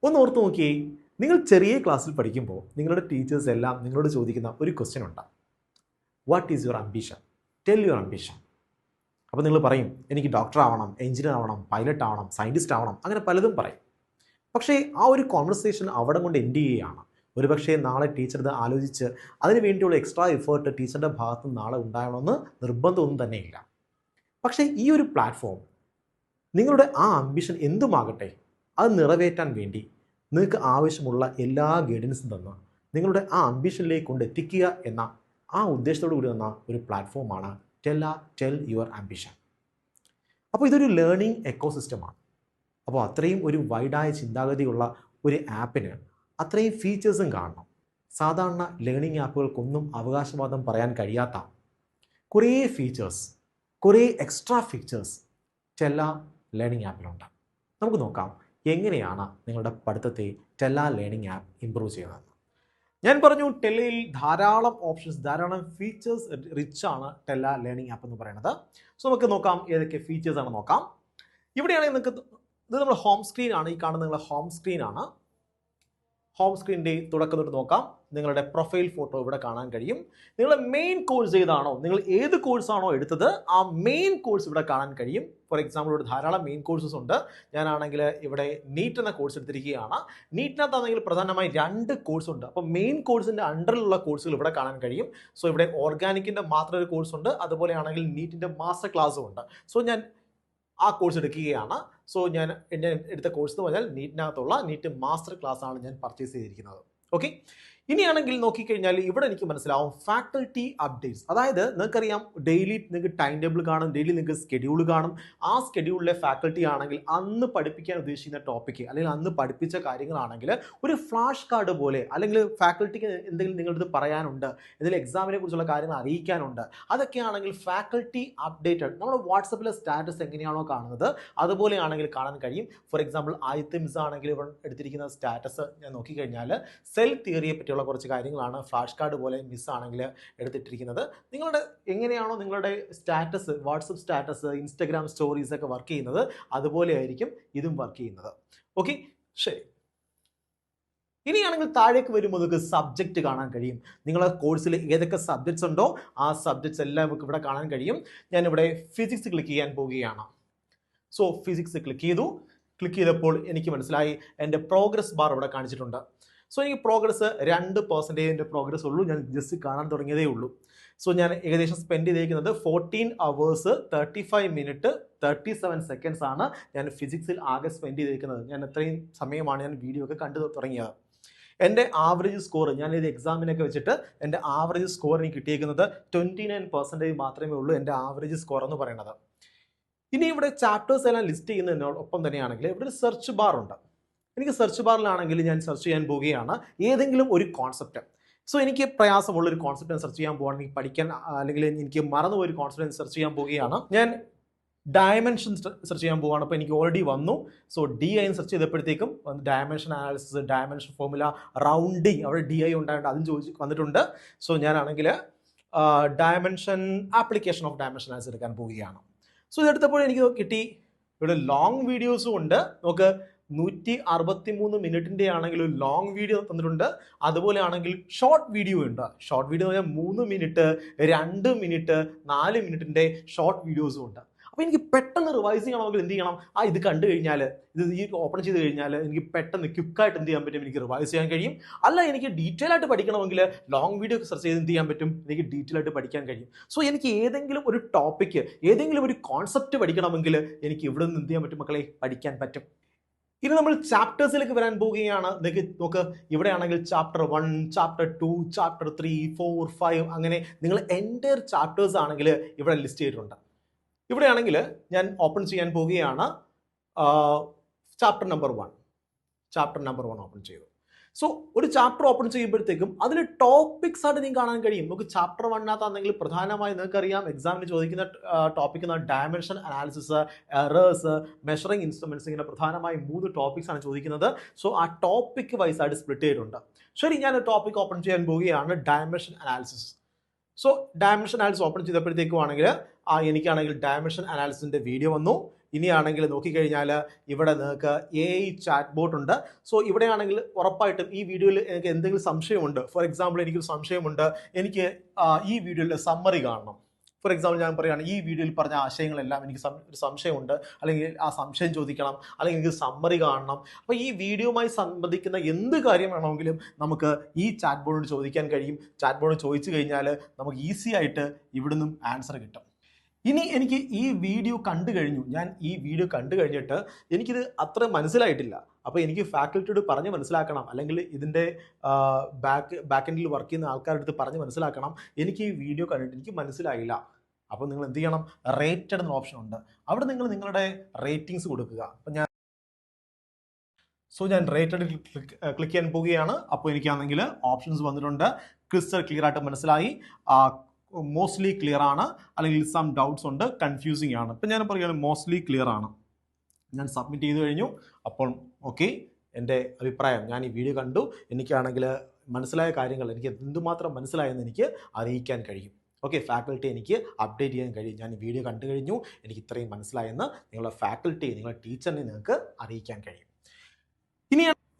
ഒന്ന് ഓർത്ത് നോക്കിയേ, നിങ്ങൾ ചെറിയ ക്ലാസ്സിൽ പഠിക്കുമ്പോൾ നിങ്ങളുടെ ടീച്ചേഴ്സ് എല്ലാം നിങ്ങളോട് ചോദിക്കുന്ന ഒരു ക്വസ്റ്റ്യൻ ഉണ്ട്. What is your ambition? Tell your ambition. അപ്പോൾ നിങ്ങൾ പറയും, എനിക്ക് ഡോക്ടർ ആവണം, എഞ്ചിനീയർ ആവണം, പൈലറ്റ് ആവണം, സയൻറ്റിസ്റ്റ് ആവണം, അങ്ങനെ പലതും പറയും. പക്ഷേ ആ ഒരു കോൺവെർസേഷൻ അവിടെ കൊണ്ട് എൻഡ് ചെയ്യുകയാണ്. ഒരുപക്ഷേ നാളെ ടീച്ചർ ഇത് ആലോചിച്ച് അതിന് വേണ്ടിയുള്ള എക്സ്ട്രാ എഫേർട്ട് ടീച്ചറുടെ ഭാഗത്ത് നിന്ന് നാളെ ഉണ്ടാകണമെന്ന് നിർബന്ധമൊന്നും തന്നെയില്ല. പക്ഷേ ഈ ഒരു പ്ലാറ്റ്ഫോം നിങ്ങളുടെ ആ അംബിഷൻ എന്തുമാകട്ടെ അത് നിറവേറ്റാൻ വേണ്ടി നിങ്ങൾക്ക് ആവശ്യമുള്ള എല്ലാ ഗൈഡൻസും തന്ന് നിങ്ങളുടെ ആ അംബിഷനിലേക്ക് കൊണ്ടെത്തിക്കുക എന്ന ആ ഉദ്ദേശത്തോടു കൂടി വന്ന ഒരു പ്ലാറ്റ്ഫോമാണ് ടെൽ യുവർ അംബിഷൻ. അപ്പോൾ ഇതൊരു ലേണിംഗ് എക്കോസിസ്റ്റമാണ്. അപ്പോൾ അത്രയും ഒരു വൈഡായ ചിന്താഗതിയുള്ള ഒരു ആപ്പിന് അത്രയും ഫീച്ചേഴ്സും കാണണം. സാധാരണ ലേണിംഗ് ആപ്പുകൾക്കൊന്നും അവകാശവാദം പറയാൻ കഴിയാത്ത കുറേ ഫീച്ചേഴ്സ്, കുറേ എക്സ്ട്രാ ഫീച്ചേഴ്സ് ടെല്ല ലേണിംഗ് ആപ്പിലുണ്ട്. നമുക്ക് നോക്കാം എങ്ങനെയാണ് നിങ്ങളുടെ പഠിത്തത്തെ ടെല്ല ലേണിംഗ് ആപ്പ് ഇംപ്രൂവ് ചെയ്യുന്നത്. ഞാൻ പറഞ്ഞു, ടെല്ലയിൽ ധാരാളം ഓപ്ഷൻസ്, ധാരാളം ഫീച്ചേഴ്സ് റിച്ച് ആണ് ടെല്ല ലേണിംഗ് ആപ്പ് എന്ന് പറയുന്നത്. സോ നമുക്ക് നോക്കാം ഏതൊക്കെ ഫീച്ചേഴ്സ് ആണ് നോക്കാം. ഇവിടെയാണെങ്കിൽ നിങ്ങൾക്ക് ഇത് നമ്മുടെ ഹോം സ്ക്രീൻ ആണ്. ഈ കാണുന്ന നിങ്ങളുടെ ഹോം സ്ക്രീൻ ആണ്. ഹോം സ്ക്രീനിൻ്റെ തുടക്കം തൊട്ട് നോക്കാം. നിങ്ങളുടെ പ്രൊഫൈൽ ഫോട്ടോ ഇവിടെ കാണാൻ കഴിയും. നിങ്ങളുടെ മെയിൻ കോഴ്സ് ഏതാണോ, നിങ്ങൾ ഏത് കോഴ്സാണോ എടുത്തത് ആ മെയിൻ കോഴ്സ് ഇവിടെ കാണാൻ കഴിയും. ഫോർ എക്സാമ്പിൾ ഇവിടെ ധാരാളം മെയിൻ കോഴ്സസ് ഉണ്ട്. ഞാനാണെങ്കിൽ ഇവിടെ നീറ്റ് എന്ന കോഴ്സ് എടുത്തിരിക്കുകയാണ്. നീറ്റിനകത്താണെങ്കിൽ പ്രധാനമായി 2 കോഴ്സ് ഉണ്ട്. അപ്പോൾ മെയിൻ കോഴ്സിൻ്റെ അണ്ടറിലുള്ള കോഴ്സുകൾ ഇവിടെ കാണാൻ കഴിയും. സോ ഇവിടെ ഓർഗാനിക്കിൻ്റെ മാത്രം ഒരു കോഴ്സ് ഉണ്ട്. അതുപോലെയാണെങ്കിൽ നീറ്റിൻ്റെ മാസ്റ്റർ ക്ലാസ്സും ഉണ്ട്. സോ ഞാൻ ആ കോഴ്സ് എടുക്കുകയാണ്. സോ ഞാൻ എടുത്ത കോഴ്സ് എന്ന് പറഞ്ഞാൽ നീറ്റിനകത്തുള്ള നീറ്റ് മാസ്റ്റർ ക്ലാസ് ആണ് ഞാൻ പർച്ചേസ് ചെയ്തിരിക്കുന്നത്. ഓക്കെ, ഇനിയാണെങ്കിൽ നോക്കിക്കഴിഞ്ഞാൽ ഇവിടെ എനിക്ക് മനസ്സിലാവും ഫാക്കൽറ്റി അപ്ഡേറ്റ്സ്. അതായത് നിങ്ങൾക്കറിയാം, ഡെയിലി നിങ്ങൾക്ക് ടൈം ടേബിൾ കാണും, ഡെയിലി നിങ്ങൾക്ക് സ്കെഡ്യൂൾ കാണും. ആ സ്കെഡ്യൂളിലെ ഫാക്കൽറ്റി ആണെങ്കിൽ അന്ന് പഠിപ്പിക്കാൻ ഉദ്ദേശിക്കുന്ന ടോപ്പിക്ക് അല്ലെങ്കിൽ അന്ന് പഠിപ്പിച്ച കാര്യങ്ങളാണെങ്കിൽ ഒരു ഫ്ലാഷ് കാർഡ് പോലെ, അല്ലെങ്കിൽ ഫാക്കൽറ്റിക്ക് എന്തെങ്കിലും നിങ്ങളടുത്ത് പറയാനുണ്ട്, എന്തെങ്കിലും എക്സാമിനെ കുറിച്ചുള്ള കാര്യങ്ങൾ അറിയിക്കാനുണ്ട്, അതൊക്കെയാണെങ്കിൽ ഫാക്കൽറ്റി അപ്ഡേറ്റഡ് നമ്മുടെ വാട്സപ്പിലെ സ്റ്റാറ്റസ് എങ്ങനെയാണോ കാണുന്നത് അതുപോലെയാണെങ്കിൽ കാണാൻ കഴിയും. ഫോർ എക്സാമ്പിൾ ആദ്യത്തെ മിസ് ആണെങ്കിൽ ഇവിടെ എടുത്തിരിക്കുന്ന സ്റ്റാറ്റസ് ഞാൻ നോക്കിക്കഴിഞ്ഞാൽ സെൽ തിയറിയെ പറ്റിയുള്ള കുറച്ച് കാര്യങ്ങളാണ് ഫ്ലാഷ് കാർഡ് പോലെ മിസ് ആണെങ്കിൽ എടുത്തിട്ടിരിക്കുന്നത്. നിങ്ങളുടെ എങ്ങനെയാണോ നിങ്ങളുടെ status, WhatsApp status, Instagram stories ഒക്കെ വർക്ക് ചെയ്യുന്നത് അതുപോലെ ആയിരിക്കും ഇതും വർക്ക് ചെയ്യുന്നത്. ഓക്കെ, ശരി. ഇനിയാണെങ്കിൽ താഴേക്ക് വരുമ്പോൾ നിങ്ങൾക്ക് സബ്ജക്റ്റ് കാണാൻ കഴിയും. നിങ്ങളുടെ കോഴ്സിൽ ഏതൊക്കെ സബ്ജക്ട്സ് ഉണ്ടോ ആ സബ്ജക്ട്സ് എല്ലാം നമുക്ക് ഇവിടെ കാണാൻ കഴിയും. ഞാനിവിടെ ഫിസിക്സ് ക്ലിക്ക് ചെയ്യാൻ പോവുകയാണ്. സോ ഫിസിക്സ് ക്ലിക്ക് ചെയ്തപ്പോൾ എനിക്ക് മനസ്സിലായി എൻ്റെ പ്രോഗ്രസ് ബാർ ഇവിടെ കാണിച്ചിട്ടുണ്ട്. സോ എനിക്ക് പ്രോഗ്രസ് 2% പ്രോഗ്രസ് ഉള്ളൂ. ഞാൻ ജസ്റ്റ് കാണാൻ തുടങ്ങിയതേ ഉള്ളൂ. സോ ഞാൻ ഏകദേശം സ്പെൻഡ് ചെയ്തിരിക്കുന്നത് 14 hours 35 minutes 37 seconds ആണ് ഞാൻ ഫിസിക്സിൽ ആകെ സ്പെൻഡ് ചെയ്തിരിക്കുന്നത്. ഞാൻ അത്രയും സമയമാണ് ഞാൻ വീഡിയോ ഒക്കെ കണ്ടു തുടങ്ങിയത്. എൻ്റെ ആവറേജ് സ്കോർ, ഞാൻ ഇത് എക്സാമിനൊക്കെ വെച്ചിട്ട് എൻ്റെ ആവറേജ് സ്കോർ എനിക്ക് കിട്ടിയിരിക്കുന്നത് 29% മാത്രമേ ഉള്ളൂ എൻ്റെ ആവറേജ് സ്കോർ എന്ന് പറയുന്നത്. ഇനി ഇവിടെ ചാപ്റ്റേഴ്സ് എല്ലാം ലിസ്റ്റ് ചെയ്യുന്നതിനോടൊപ്പം തന്നെയാണെങ്കിൽ ഇവിടെ ഒരു സെർച്ച് ബാർ ഉണ്ട്. എനിക്ക് സെർച്ച് ബാറിലാണെങ്കിൽ ഞാൻ സെർച്ച് ചെയ്യാൻ പോവുകയാണ് ഏതെങ്കിലും ഒരു കോൺസെപ്റ്റ്. സോ എനിക്ക് പ്രയാസമുള്ള ഒരു കോൺസെപ്റ്റ് സെർച്ച് ചെയ്യാൻ പോവുകയാണെങ്കിൽ പഠിക്കാൻ, അല്ലെങ്കിൽ എനിക്ക് മറന്നുപോയ ഒരു കോൺസെപ്റ്റ് സെർച്ച് ചെയ്യാൻ പോവുകയാണ്. ഞാൻ ഡയമെൻഷൻ സെർച്ച് ചെയ്യാൻ പോവുകയാണ്. അപ്പോൾ എനിക്ക് ഓൾറെഡി വന്നു. സോ DI സെർച്ച് ചെയ്തപ്പോഴത്തേക്കും dimension analysis, dimension formula, rounding, അവിടെ DI ഉണ്ടായിട്ട് അതും വന്നിട്ടുണ്ട്. സോ ഞാനാണെങ്കിൽ dimension application of dimension analysis എടുക്കാൻ പോവുകയാണ്. സോ ഇതെടുത്തപ്പോൾ എനിക്ക് കിട്ടി ഇവിടെ ലോങ് വീഡിയോസും ഉണ്ട്. നമുക്ക് 163 മിനിറ്റിൻ്റെ ആണെങ്കിൽ ഒരു ലോങ് വീഡിയോ തന്നിട്ടുണ്ട്. അതുപോലെ ആണെങ്കിൽ ഷോർട്ട് വീഡിയോ ഉണ്ട്. ഷോർട്ട് വീഡിയോ എന്ന് പറഞ്ഞാൽ 3 മിനിറ്റ്, 2 മിനിറ്റ്, 4 മിനിറ്റിൻ്റെ ഷോർട്ട് വീഡിയോസും ഉണ്ട്. അപ്പോൾ എനിക്ക് പെട്ടെന്ന് റിവൈസ് ചെയ്യണമെങ്കിൽ എന്ത് ചെയ്യണം? ഇത് കണ്ടു കഴിഞ്ഞാൽ, ഈ ഓപ്പൺ ചെയ്ത് കഴിഞ്ഞാൽ എനിക്ക് പെട്ടെന്ന് ക്വിക്കായിട്ട് എന്ത് ചെയ്യാൻ പറ്റും? എനിക്ക് റിവൈസ് ചെയ്യാൻ കഴിയും. അല്ല, എനിക്ക് ഡീറ്റെയിൽ ആയിട്ട് പഠിക്കണമെങ്കിൽ ലോങ് വീഡിയോ സെർച്ച് ചെയ്ത് എന്ത് ചെയ്യാൻ പറ്റും? എനിക്ക് ഡീറ്റെയിൽ ആയിട്ട് പഠിക്കാൻ കഴിയും. സോ എനിക്ക് ഏതെങ്കിലും ഒരു ടോപ്പിക്ക്, ഏതെങ്കിലും ഒരു കോൺസെപ്റ്റ് പഠിക്കണമെങ്കിൽ എനിക്ക് ഇവിടെ നിന്ന് എന്ത് ചെയ്യാൻ പറ്റും മക്കളെ? പഠിക്കാൻ പറ്റും. ഇനി നമ്മൾ ചാപ്റ്റേഴ്സിലേക്ക് വരാൻ പോവുകയാണ്. നോക്ക്, ഇവിടെയാണെങ്കിൽ ചാപ്റ്റർ 1, ചാപ്റ്റർ 2, ചാപ്റ്റർ 3, 4, 5 അങ്ങനെ നിങ്ങൾ എൻ്റയർ ചാപ്റ്റേഴ്സ് ആണെങ്കിൽ ഇവിടെ ലിസ്റ്റ് ചെയ്തിട്ടുണ്ട്. ഇവിടെയാണെങ്കിൽ ഞാൻ ഓപ്പൺ ചെയ്യാൻ പോവുകയാണ്. ചാപ്റ്റർ നമ്പർ 1 ഓപ്പൺ ചെയ്തു. സോ ഒരു ചാപ്റ്റർ ഓപ്പൺ ചെയ്യുമ്പോഴത്തേക്കും അതിൽ ടോപ്പിക്സ് ആയിട്ട് നിങ്ങൾക്ക് കാണാൻ കഴിയും. നമുക്ക് ചാപ്റ്റർ 1 പ്രധാനമായി നിങ്ങൾക്കറിയാം എക്സാമിന് ചോദിക്കുന്ന ടോപ്പിക് എന്ന dimension analysis, errors, measuring instruments, ഇങ്ങനെ പ്രധാനമായി 3 ടോപ്പിക്സ് ആണ് ചോദിക്കുന്നത്. സോ ആ ടോപ്പിക് വൈസ് ആയിട്ട് സ്പ്ലിറ്റ് ചെയ്തിട്ടുണ്ട്. ശരി, ഞാൻ ടോപ്പിക് ഓപ്പൺ ചെയ്യാൻ പോവുകയാണ്, dimension analysis. So dimension analysis open ചെയ്തപ്പോഴത്തേക്കും ആണെങ്കിൽ എനിക്കാണെങ്കിൽ ഡയമെൻഷൻ അനാലിസിസിൻ്റെ വീഡിയോ വന്നു. ഇനിയാണെങ്കിൽ നോക്കിക്കഴിഞ്ഞാൽ ഇവിടെ നിങ്ങൾക്ക് AI ചാറ്റ് ബോട്ട് ഉണ്ട്. സോ ഇവിടെയാണെങ്കിൽ ഉറപ്പായിട്ടും ഈ വീഡിയോയിൽ എനിക്ക് എന്തെങ്കിലും സംശയമുണ്ട്, ഫോർ എക്സാമ്പിൾ എനിക്കൊരു സംശയമുണ്ട്, എനിക്ക് ഈ വീഡിയോയിലെ സമ്മറി കാണണം. ഫോർ എക്സാമ്പിൾ ഞാൻ പറയുകയാണ്, ഈ വീഡിയോയിൽ പറഞ്ഞ ആശയങ്ങളെല്ലാം എനിക്ക് ഒരു സംശയമുണ്ട്, അല്ലെങ്കിൽ ആ സംശയം ചോദിക്കണം, അല്ലെങ്കിൽ എനിക്ക് സമ്മറി കാണണം. അപ്പോൾ ഈ വീഡിയോയുമായി സംബന്ധിക്കുന്ന എന്ത് കാര്യം വേണമെങ്കിലും നമുക്ക് ഈ ചാറ്റ് ബോർഡിനോട് ചോദിക്കാൻ കഴിയും. ചാറ്റ് ബോർഡ് ചോദിച്ചു കഴിഞ്ഞാൽ നമുക്ക് ഈസി ആയിട്ട് ഇവിടുന്നും ആൻസർ കിട്ടും. ഇനി എനിക്ക് ഈ വീഡിയോ കണ്ടു കഴിഞ്ഞു, ഞാൻ ഈ വീഡിയോ കണ്ടു കഴിഞ്ഞിട്ട് എനിക്കിത് അത്ര മനസ്സിലായിട്ടില്ല, അപ്പോൾ എനിക്ക് ഫാക്കൽറ്റിയോട് പറഞ്ഞ് മനസ്സിലാക്കണം, അല്ലെങ്കിൽ ഇതിൻ്റെ ബാക്ക് എൻഡിൽ വർക്ക് ചെയ്യുന്ന ആൾക്കാരുടെ അടുത്ത് പറഞ്ഞ് മനസ്സിലാക്കണം, എനിക്ക് ഈ വീഡിയോ കണ്ടിട്ട് എനിക്ക് മനസ്സിലായില്ല. അപ്പോൾ നിങ്ങൾ എന്ത് ചെയ്യണം, റേറ്റഡ് എന്ന ഓപ്ഷൻ ഉണ്ട്, അവിടെ നിങ്ങൾ നിങ്ങളുടെ റേറ്റിംഗ്സ് കൊടുക്കുക. അപ്പം ഞാൻ റേറ്റഡ് ക്ലിക്ക് ചെയ്യാൻ പോവുകയാണ്. അപ്പോൾ എനിക്കാണെങ്കിൽ ഓപ്ഷൻസ് വന്നിട്ടുണ്ട്. ക്രിസ്റ്റൽ ക്ലിയർ ആയിട്ട് മനസ്സിലായി, മോസ്റ്റ്ലി ക്ലിയർ ആണ്, അല്ലെങ്കിൽ സം ഡൗട്ട്സ് ഉണ്ട്, കൺഫ്യൂസിങ് ആണ്. ഇപ്പം ഞാൻ പറയുകയാണ് മോസ്റ്റ്ലി ക്ലിയർ ആണ്. ഞാൻ സബ്മിറ്റ് ചെയ്ത് കഴിഞ്ഞു. അപ്പോൾ ഓക്കെ, എൻ്റെ അഭിപ്രായം, ഞാൻ ഈ വീഡിയോ കണ്ടു, എനിക്കാണെങ്കിൽ മനസ്സിലായ കാര്യങ്ങൾ എനിക്ക് എന്തുമാത്രം മനസ്സിലായെന്ന് എനിക്ക് അറിയിക്കാൻ കഴിയും. ഓക്കെ, ഫാക്കൽറ്റി എനിക്ക് അപ്ഡേറ്റ് ചെയ്യാൻ കഴിയും. ഞാൻ ഈ വീഡിയോ കണ്ടു കഴിഞ്ഞു, എനിക്ക് ഇത്രയും മനസ്സിലായെന്ന് നിങ്ങളുടെ ഫാക്കൽറ്റി, നിങ്ങളുടെ ടീച്ചറിനെ നിങ്ങൾക്ക് അറിയിക്കാൻ കഴിയും.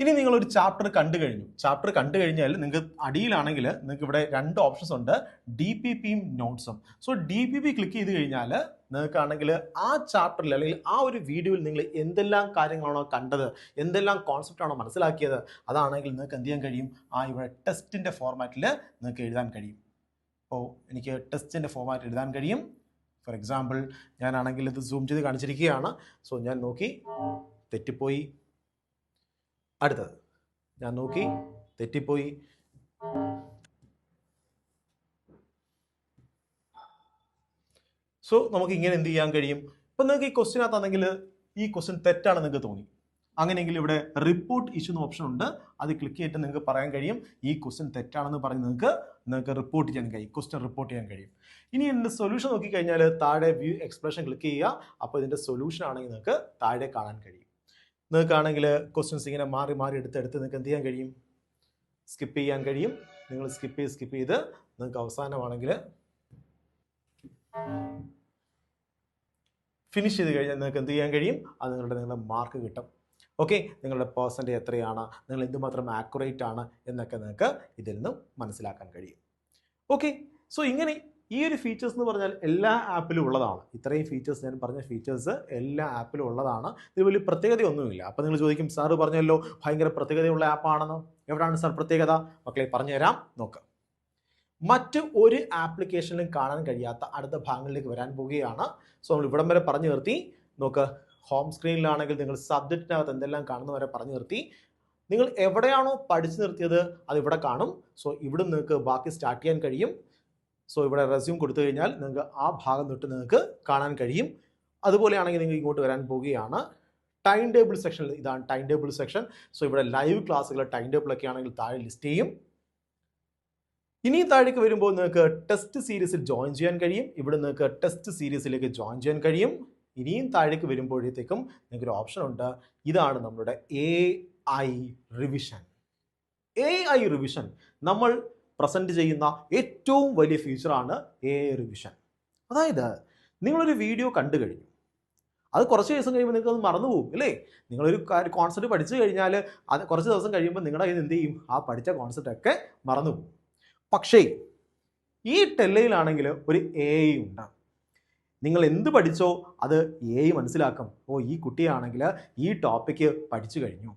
ഇനി നിങ്ങളൊരു ചാപ്റ്റർ കണ്ടു കഴിഞ്ഞു. ചാപ്റ്റർ കണ്ടു കഴിഞ്ഞാൽ നിങ്ങൾക്ക് അടിയിലാണെങ്കിൽ നിങ്ങൾക്ക് ഇവിടെ 2 ഓപ്ഷൻസ് ഉണ്ട്, DPPയും നോട്ട്സും. സോ DPP ക്ലിക്ക് ചെയ്ത് കഴിഞ്ഞാൽ നിങ്ങൾക്കാണെങ്കിൽ ആ ചാപ്റ്ററിൽ അല്ലെങ്കിൽ ആ ഒരു വീഡിയോയിൽ നിങ്ങൾ എന്തെല്ലാം കാര്യങ്ങളാണോ കണ്ടത്, എന്തെല്ലാം കോൺസെപ്റ്റ് ആണോ മനസ്സിലാക്കിയത്, അതാണെങ്കിൽ നിങ്ങൾക്ക് എന്ത് ചെയ്യാൻ കഴിയും, ഇവിടെ ടെസ്റ്റിൻ്റെ ഫോർമാറ്റിൽ നിങ്ങൾക്ക് എഴുതാൻ കഴിയും. അപ്പോൾ എനിക്ക് ടെസ്റ്റിൻ്റെ ഫോർമാറ്റ് എഴുതാൻ കഴിയും. ഫോർ എക്സാമ്പിൾ ഞാനാണെങ്കിൽ ഇത് സൂം ചെയ്ത് കാണിച്ചിരിക്കുകയാണ്. സോ ഞാൻ നോക്കി, തെറ്റിപ്പോയി. അടുത്തത് ഞാൻ നോക്കി, തെറ്റിപ്പോയി. സോ നമുക്ക് ഇങ്ങനെ എന്ത് ചെയ്യാൻ കഴിയും, ഇപ്പം നിങ്ങൾക്ക് ഈ ക്വസ്റ്റ്യനകത്താണെങ്കിൽ ഈ ക്വസ്റ്റ്യൻ തെറ്റാണ് നിങ്ങൾക്ക് തോന്നി, അങ്ങനെയെങ്കിൽ ഇവിടെ റിപ്പോർട്ട് ഇഷ്യൂ എന്ന ഓപ്ഷൻ ഉണ്ട്, അത് ക്ലിക്ക് ചെയ്തിട്ട് നിങ്ങൾക്ക് പറയാൻ കഴിയും ഈ ക്വസ്റ്റ്യൻ തെറ്റാണെന്ന് പറഞ്ഞ് നിങ്ങൾക്ക് റിപ്പോർട്ട് ചെയ്യാൻ കഴിയും, ക്വസ്റ്റ്യൻ റിപ്പോർട്ട് ചെയ്യാൻ കഴിയും. ഇനി ഇതിൻ്റെ സൊല്യൂഷൻ നോക്കിക്കഴിഞ്ഞാൽ താഴെ വ്യൂ എക്സ്പ്രഷൻ ക്ലിക്ക് ചെയ്യുക. അപ്പോൾ ഇതിൻ്റെ സൊല്യൂഷൻ ആണെങ്കിൽ നിങ്ങൾക്ക് താഴെ കാണാൻ കഴിയും. നിങ്ങൾക്കാണെങ്കിൽ ക്വസ്റ്റ്യൻസ് ഇങ്ങനെ മാറി മാറി എടുത്ത് നിങ്ങൾക്ക് എന്ത് ചെയ്യാൻ കഴിയും, സ്കിപ്പ് ചെയ്യാൻ കഴിയും. നിങ്ങൾ സ്കിപ്പ് ചെയ്ത് നിങ്ങൾക്ക് അവസാനമാണെങ്കിൽ ഫിനിഷ് ചെയ്ത് കഴിഞ്ഞാൽ നിങ്ങൾക്ക് എന്ത് ചെയ്യാൻ കഴിയും, അത് നിങ്ങളുടെ മാർക്ക് കിട്ടും. ഓക്കെ, നിങ്ങളുടെ പെർസെൻറ്റേജ് എത്രയാണ്, നിങ്ങൾ എന്തുമാത്രം ആക്യുറേറ്റ് ആണ് എന്നൊക്കെ നിങ്ങൾക്ക് ഇതിൽ നിന്നും മനസ്സിലാക്കാൻ കഴിയും. ഓക്കെ, സോ ഇങ്ങനെ ഈ ഒരു ഫീച്ചേഴ്സ് എന്ന് പറഞ്ഞാൽ എല്ലാ ആപ്പിലും ഉള്ളതാണ്. ഇത്രയും ഫീച്ചേഴ്സ്, ഞാൻ പറഞ്ഞ ഫീച്ചേഴ്സ് എല്ലാ ആപ്പിലും ഉള്ളതാണ്. ഇത് വലിയ പ്രത്യേകതയൊന്നുമില്ല. അപ്പോൾ നിങ്ങൾ ചോദിക്കും, സാറ് പറഞ്ഞല്ലോ ഭയങ്കര പ്രത്യേകതയുള്ള ആപ്പാണെന്ന്, എവിടെയാണ് സാർ പ്രത്യേകത? മക്കളെ പറഞ്ഞുതരാം, നോക്കാം. മറ്റ് ഒരു ആപ്ലിക്കേഷനിലും കാണാൻ കഴിയാത്ത അടുത്ത ഭാഗങ്ങളിലേക്ക് വരാൻ പോവുകയാണ്. സോ നമ്മൾ ഇവിടം വരെ പറഞ്ഞു നിർത്തി. നോക്ക്, ഹോം സ്ക്രീനിലാണെങ്കിൽ നിങ്ങൾ സബ്ജക്റ്റിനകത്ത് എന്തെല്ലാം കാണുന്ന വരെ പറഞ്ഞു നിർത്തി. നിങ്ങൾ എവിടെയാണോ പഠിച്ചു നിർത്തിയത് അത് ഇവിടെ കാണും. സോ ഇവിടെ നിങ്ങൾക്ക് ബാക്കി സ്റ്റാർട്ട് ചെയ്യാൻ കഴിയും. സോ ഇവിടെ റെസ്യൂം കൊടുത്തു കഴിഞ്ഞാൽ നിങ്ങൾക്ക് ആ ഭാഗം തൊട്ട് നിങ്ങൾക്ക് കാണാൻ കഴിയും. അതുപോലെയാണെങ്കിൽ നിങ്ങൾ ഇങ്ങോട്ട് വരാൻ പോവുകയാണ്. ടൈം ടേബിൾ സെക്ഷനിൽ, ഇതാണ് ടൈം ടേബിൾ സെക്ഷൻ. സോ ഇവിടെ ലൈവ് ക്ലാസ്സുകൾ ടൈം ടേബിളൊക്കെ ആണെങ്കിൽ താഴെ ലിസ്റ്റ് ചെയ്യും. ഇനി താഴേക്ക് വരുമ്പോൾ നിങ്ങൾക്ക് ടെസ്റ്റ് സീരീസിൽ ജോയിൻ ചെയ്യാൻ കഴിയും. ഇവിടെ നിങ്ങൾക്ക് ടെസ്റ്റ് സീരീസിലേക്ക് ജോയിൻ ചെയ്യാൻ കഴിയും. ഇനിയും താഴേക്ക് വരുമ്പോഴത്തേക്കും നിങ്ങൾക്കൊരു ഓപ്ഷൻ ഉണ്ട്, ഇതാണ് നമ്മളുടെ AI റിവിഷൻ. AI റിവിഷൻ നമ്മൾ പ്രസൻറ്റ് ചെയ്യുന്ന ഏറ്റവും വലിയ ഫീച്ചറാണ് AI റിവിഷൻ. അതായത് നിങ്ങളൊരു വീഡിയോ കണ്ടു കഴിഞ്ഞു, അത് കുറച്ച് ദിവസം കഴിയുമ്പോൾ നിങ്ങൾക്ക് അത് മറന്നു പോകും അല്ലേ? നിങ്ങളൊരു കോൺസെപ്റ്റ് പഠിച്ചു കഴിഞ്ഞാൽ അത് കുറച്ച് ദിവസം കഴിയുമ്പോൾ നിങ്ങളുടെ കയ്യിൽ എന്ത് ചെയ്യും, ആ പഠിച്ച കോൺസെപ്റ്റ് ഒക്കെ മറന്നു പോകും. പക്ഷേ ഈ ടെല്ലയിലാണെങ്കിൽ ഒരു AI ഉണ്ട്. നിങ്ങൾ എന്ത് പഠിച്ചോ അത് AI മനസ്സിലാക്കും. ഈ കുട്ടിയാണെങ്കിൽ ഈ ടോപ്പിക്ക് പഠിച്ചു കഴിഞ്ഞു,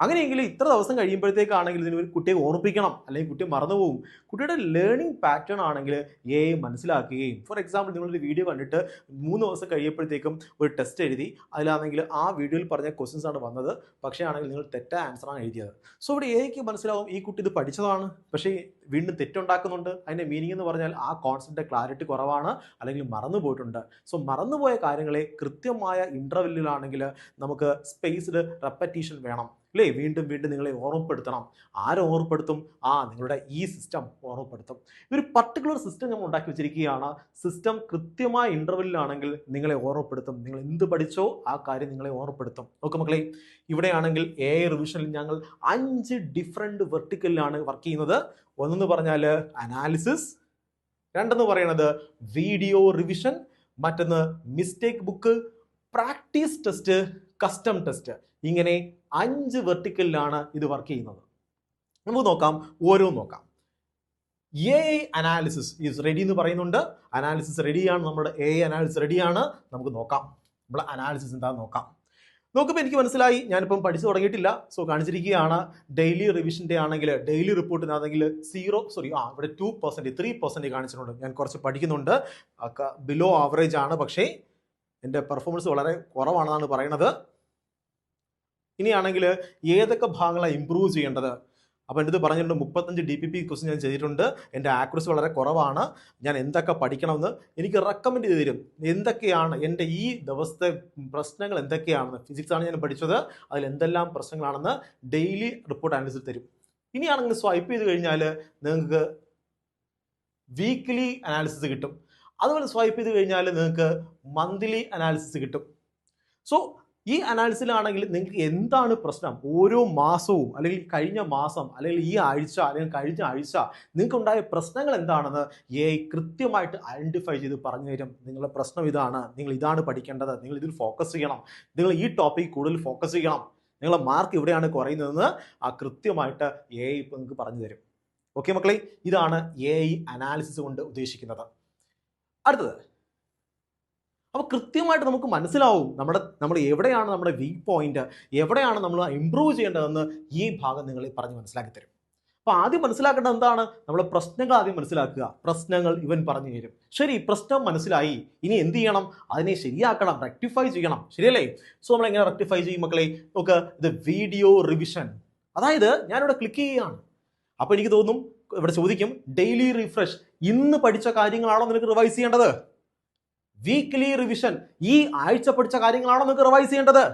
അങ്ങനെയെങ്കിൽ ഇത്ര ദിവസം കഴിയുമ്പോഴത്തേക്കാണെങ്കിൽ ഇതിന് ഒരു കുട്ടിയെ ഓർമ്മിപ്പിക്കണം, അല്ലെങ്കിൽ കുട്ടി മറന്നുപോകും. കുട്ടിയുടെ ലേണിംഗ് പാറ്റേൺ ആണെങ്കിൽ AI മനസ്സിലാക്കുകയും, ഫോർ എക്സാമ്പിൾ നിങ്ങളൊരു വീഡിയോ കണ്ടിട്ട് 3 ദിവസം കഴിയുമ്പോഴത്തേക്കും ഒരു ടെസ്റ്റ് എഴുതി, അതിലാണെങ്കിൽ ആ വീഡിയോയിൽ പറഞ്ഞ ക്വസ്റ്റ്യൻസ് ആണ് വന്നത്, പക്ഷേ ആണെങ്കിൽ നിങ്ങൾ തെറ്റായ ആൻസറാണ് എഴുതിയത്. സോ ഇവിടെ AIക്ക് മനസ്സിലാവും ഈ കുട്ടി ഇത് പഠിച്ചതാണ്, പക്ഷേ വീണ്ടും തെറ്റുണ്ടാക്കുന്നുണ്ട്. അതിൻ്റെ മീനിങ് എന്ന് പറഞ്ഞാൽ ആ കോൺസെപ്റ്റിൻ്റെ ക്ലാരിറ്റി കുറവാണ്, അല്ലെങ്കിൽ മറന്നു പോയിട്ടുണ്ട്. സോ മറന്നുപോയ കാര്യങ്ങളെ കൃത്യമായ ഇൻ്റർവെല്ലിലാണെങ്കിൽ നമുക്ക് സ്പേസ്ഡ് റെപ്പറ്റീഷൻ വേണം അല്ലേ? വീണ്ടും വീണ്ടും നിങ്ങളെ ഓർമ്മപ്പെടുത്തണം. ആരെ ഓർമ്മപ്പെടുത്തും? നിങ്ങളുടെ ഈ സിസ്റ്റം ഓർമ്മപ്പെടുത്തും. ഒരു പർട്ടിക്കുലർ സിസ്റ്റം നമ്മൾ ഉണ്ടാക്കി വെച്ചിരിക്കുകയാണ്. സിസ്റ്റം കൃത്യമായ ഇൻ്റർവെല്ലിലാണെങ്കിൽ നിങ്ങളെ ഓർമ്മപ്പെടുത്തും. നിങ്ങൾ എന്ത് പഠിച്ചോ ആ കാര്യം നിങ്ങളെ ഓർമ്മപ്പെടുത്തും. ഓക്കെ മക്കളെ, ഇവിടെയാണെങ്കിൽ AI റിവിഷനിൽ ഞങ്ങൾ 5 ഡിഫറെൻറ്റ് വെർട്ടിക്കലിലാണ് വർക്ക് ചെയ്യുന്നത്. ഒന്നെന്ന് പറഞ്ഞാൽ അനാലിസിസ്, രണ്ടെന്ന് പറയുന്നത് വീഡിയോ റിവിഷൻ, മറ്റൊന്ന് mistake book, practice test, custom test, ഇങ്ങനെ 5 വെർട്ടിക്കലിലാണ് ഇത് വർക്ക് ചെയ്യുന്നത്. നമുക്ക് നോക്കാം, ഓരോന്ന് നോക്കാം. AI അനാലിസിസ് ഈസ് റെഡി എന്ന് പറയുന്നുണ്ട്. അനാലിസിസ് റെഡിയാണ്, നമ്മുടെ AI അനാലിസിസ് റെഡിയാണ്. നമുക്ക് നോക്കാം നമ്മളെ അനാലിസിസ് എന്താണെന്ന് നോക്കാം. നോക്കുമ്പോൾ എനിക്ക് മനസ്സിലായി, ഞാനിപ്പം പഠിച്ചു തുടങ്ങിയിട്ടില്ല. സോ കാണിച്ചിരിക്കുകയാണ്, ഡെയിലി റിവിഷൻ്റെ ആണെങ്കിൽ, ഡെയിലി റിപ്പോർട്ടിനാണെങ്കിൽ ഇവിടെ 2%, 3% കാണിച്ചിട്ടുണ്ട്. ഞാൻ കുറച്ച് പഠിക്കുന്നുണ്ട്, ബിലോ ആവറേജ് ആണ്, പക്ഷേ എൻ്റെ പെർഫോമൻസ് വളരെ കുറവാണെന്നാണ് പറയുന്നത്. ഇനിയാണെങ്കിൽ ഏതൊക്കെ ഭാഗങ്ങളാണ് ഇമ്പ്രൂവ് ചെയ്യേണ്ടത്? അപ്പോൾ എൻ്റെ ഇത് പറഞ്ഞിട്ടുണ്ട് 35 DPP ക്വസ്റ്റ്യൻ ഞാൻ ചെയ്തിട്ടുണ്ട്. എൻ്റെ ആക്യുറസി വളരെ കുറവാണ്. ഞാൻ എന്തൊക്കെ പഠിക്കണമെന്ന് എനിക്ക് റെക്കമെൻഡ് ചെയ്ത് തരും. എന്തൊക്കെയാണ് എൻ്റെ ഈ ദിവസത്തെ പ്രശ്നങ്ങൾ എന്തൊക്കെയാണെന്ന്. ഫിസിക്സ് ആണ് ഞാൻ പഠിച്ചത്, അതിൽ എന്തെല്ലാം പ്രശ്നങ്ങളാണെന്ന് ഡെയിലി റിപ്പോർട്ട് അനാലിസിസ് തരും. ഇനിയാണെങ്കിൽ സ്വൈപ്പ് ചെയ്ത് കഴിഞ്ഞാൽ നിങ്ങൾക്ക് വീക്ക്ലി അനാലിസിസ് കിട്ടും. അതുപോലെ സ്വൈപ്പ് ചെയ്ത് കഴിഞ്ഞാൽ നിങ്ങൾക്ക് മന്ത്ലി അനാലിസിസ് കിട്ടും. സോ ഈ അനാലിസിസിലാണെങ്കിൽ നിങ്ങൾക്ക് എന്താണ് പ്രശ്നം, ഓരോ മാസവും അല്ലെങ്കിൽ കഴിഞ്ഞ മാസം അല്ലെങ്കിൽ ഈ ആഴ്ച അല്ലെങ്കിൽ കഴിഞ്ഞ ആഴ്ച നിങ്ങൾക്ക് ഉണ്ടായ പ്രശ്നങ്ങൾ എന്താണെന്ന് AI കൃത്യമായിട്ട് ഐഡൻറ്റിഫൈ ചെയ്ത് പറഞ്ഞു തരും. നിങ്ങളുടെ പ്രശ്നം ഇതാണ്, നിങ്ങൾ ഇതാണ് പഠിക്കേണ്ടത്, നിങ്ങൾ ഇതിൽ ഫോക്കസ് ചെയ്യണം, നിങ്ങൾ ഈ ടോപ്പിക് കൂടുതൽ ഫോക്കസ് ചെയ്യണം, നിങ്ങളുടെ മാർക്ക് ഇവിടെയാണ് കുറയുന്നതെന്ന് കൃത്യമായിട്ട് AI ഇപ്പോൾ നിങ്ങൾക്ക് പറഞ്ഞു തരും. ഓക്കെ മക്കളെ, ഇതാണ് AI അനാലിസിസ് കൊണ്ട് ഉദ്ദേശിക്കുന്നത്. അടുത്തത്, അപ്പോൾ കൃത്യമായിട്ട് നമുക്ക് മനസ്സിലാവും നമ്മൾ എവിടെയാണ് നമ്മുടെ വീക്ക് പോയിന്റ്, എവിടെയാണ് നമ്മൾ ഇമ്പ്രൂവ് ചെയ്യേണ്ടതെന്ന് ഈ ഭാഗം നിങ്ങളെ പറഞ്ഞ് മനസ്സിലാക്കി തരും. അപ്പോൾ ആദ്യം മനസ്സിലാക്കേണ്ടത് എന്താണ്? നമ്മുടെ പ്രശ്നങ്ങൾ ആദ്യം മനസ്സിലാക്കുക. പ്രശ്നങ്ങൾ ഇവൻ പറഞ്ഞു തരും. ശരി, പ്രശ്നം മനസ്സിലായി, ഇനി എന്ത് ചെയ്യണം? അതിനെ ശരിയാക്കണം, റെക്ടിഫൈ ചെയ്യണം, ശരിയല്ലേ? സോ നമ്മൾ എങ്ങനെ റെക്ടിഫൈ ചെയ്യും മക്കളെ? നോക്ക്, ഇത് വീഡിയോ റിവിഷൻ. അതായത് ഞാനിവിടെ ക്ലിക്ക് ചെയ്യുകയാണ്, അപ്പോൾ എനിക്ക് തോന്നും, ഇവിടെ ചോദിക്കും ഡെയിലി റിഫ്രഷ്, ഇന്ന് പഠിച്ച കാര്യങ്ങളാണോ നിനക്ക് റിവൈസ് ചെയ്യേണ്ടത്? വീക്ക്ലി റിവിഷൻ, ഈ ആഴ്ച പഠിച്ച കാര്യങ്ങളാണോ നിങ്ങൾക്ക് റിവൈസ് ചെയ്യേണ്ടത്?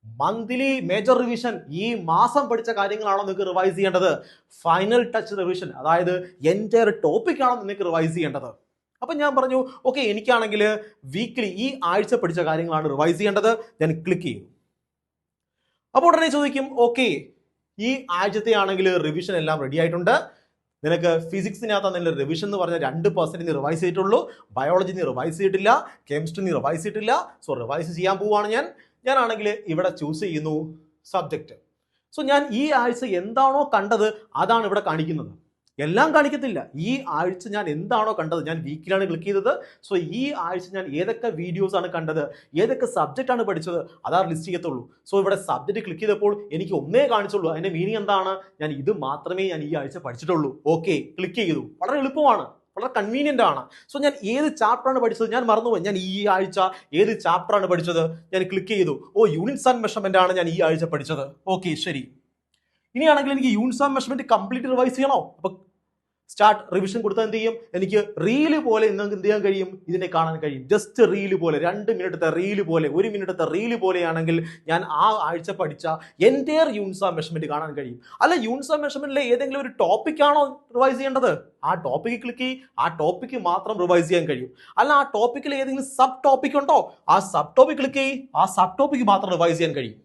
മന്ത്ലി മേജർ റിവിഷൻ, ഈ മാസം പഠിച്ച കാര്യങ്ങളാണോ നിങ്ങൾക്ക് റിവൈസ് ചെയ്യേണ്ടത്? ഫൈനൽ ടച്ച് റിവിഷൻ, അതായത് എൻ്റയർ ടോപ്പിക് ആണോ നിങ്ങൾക്ക് റിവൈസ് ചെയ്യേണ്ടത്? അപ്പം ഞാൻ പറഞ്ഞു, ഓക്കെ, എനിക്കാണെങ്കിൽ വീക്ക്ലി ഈ ആഴ്ച പഠിച്ച കാര്യങ്ങളാണ് റിവൈസ് ചെയ്യേണ്ടത്. ഞാൻ ക്ലിക്ക് ചെയ്യും. അപ്പോൾ ഉടനെ ചോദിക്കും, ഓക്കെ, ഈ ആഴ്ചത്തെ ആണെങ്കിൽ റിവിഷൻ എല്ലാം റെഡി ആയിട്ടുണ്ട്. നിനക്ക് ഫിസിക്സിനകത്ത് നിന്റെ റിവിഷൻ എന്ന് പറഞ്ഞാൽ 2% നീ റിവൈസ് ചെയ്തിട്ടുള്ളൂ, ബയോളജി നീ റിവൈസ് ചെയ്തിട്ടില്ല, കെമിസ്ട്രി നീ റിവൈസ് ചെയ്തിട്ടില്ല. സോ റിവൈസ് ചെയ്യാൻ പോവുകയാണ് ഞാനാണെങ്കിൽ ഇവിടെ ചൂസ് ചെയ്യുന്നു സബ്ജക്റ്റ്. സോ ഞാൻ ഈ ആഴ്ച എന്താണോ കണ്ടത് അതാണ് ഇവിടെ കാണിക്കുന്നത്, എല്ലാം കാണിക്കത്തില്ല. ഈ ആഴ്ച ഞാൻ എന്താണോ കണ്ടത്, ഞാൻ വീക്കിലാണ് ക്ലിക്ക് ചെയ്തത്. സോ ഈ ആഴ്ച ഞാൻ ഏതൊക്കെ വീഡിയോസ് ആണ് കണ്ടത്, ഏതൊക്കെ സബ്ജക്റ്റ് ആണ് പഠിച്ചത്, അതാ ലിസ്റ്റ് ചെയ്യത്തുള്ളൂ. സോ ഇവിടെ സബ്ജക്റ്റ് ക്ലിക്ക് ചെയ്തപ്പോൾ എനിക്ക് ഒന്നേ കാണിച്ചുള്ളൂ. അതിന്റെ മീനിങ് എന്താണ്? ഞാൻ ഇത് മാത്രമേ ഞാൻ ഈ ആഴ്ച പഠിച്ചിട്ടുള്ളൂ. ഓക്കെ, ക്ലിക്ക് ചെയ്തു. വളരെ എളുപ്പമാണ്, വളരെ കൺവീനിയന്റ് ആണ്. സോ ഞാൻ ഏത് ചാപ്റ്ററാണ് പഠിച്ചത് ഞാൻ മറന്നുപോയി. ഞാൻ ഈ ആഴ്ച ഏത് ചാപ്റ്ററാണ് പഠിച്ചത്, ഞാൻ ക്ലിക്ക് ചെയ്തു. യൂണിറ്റ്സ് ആൻഡ് മെഷർമെന്റ് ആണ് ഞാൻ ഈ ആഴ്ച പഠിച്ചത്. ഓക്കെ, ശരി. ഇനിയാണെങ്കിൽ എനിക്ക് units and measurement complete revise ചെയ്യണോ? അപ്പൊ സ്റ്റാർട്ട് റിവിഷൻ കൊടുത്താൽ എന്ത് ചെയ്യും? എനിക്ക് റീല് പോലെ നിങ്ങൾക്ക് എന്ത് ചെയ്യാൻ കഴിയും? ഇതിനെ കാണാൻ കഴിയും. ജസ്റ്റ് റീല് പോലെ, 2 മിനിറ്റത്തെ റീല് പോലെ, 1 മിനിറ്റത്തെ റീല് പോലെയാണെങ്കിൽ ഞാൻ ആ ആഴ്ച പഠിച്ച എൻ്റയർ യൂണിറ്റ്സ് ആൻഡ് മെഷർമെന്റ് കാണാൻ കഴിയും. അല്ല, യൂണിറ്റ്സ് ആൻഡ് മെഷർമെന്റിലെ ഏതെങ്കിലും ഒരു ടോപ്പിക് ആണോ റിവൈസ് ചെയ്യേണ്ടത്? ആ ടോപ്പിക്ക് ക്ലിക്ക് ചെയ്യും, ആ ടോപ്പിക്ക് മാത്രം റിവൈസ് ചെയ്യാൻ കഴിയും. അല്ല, ആ ടോപ്പിക്കിൽ ഏതെങ്കിലും സബ് ടോപ്പിക് ഉണ്ടോ? ആ സബ് ടോപ്പിക് ക്ലിക്ക് ചെയ്യും, ആ സബ് ടോപ്പിക്ക് മാത്രം റിവൈസ് ചെയ്യാൻ കഴിയും.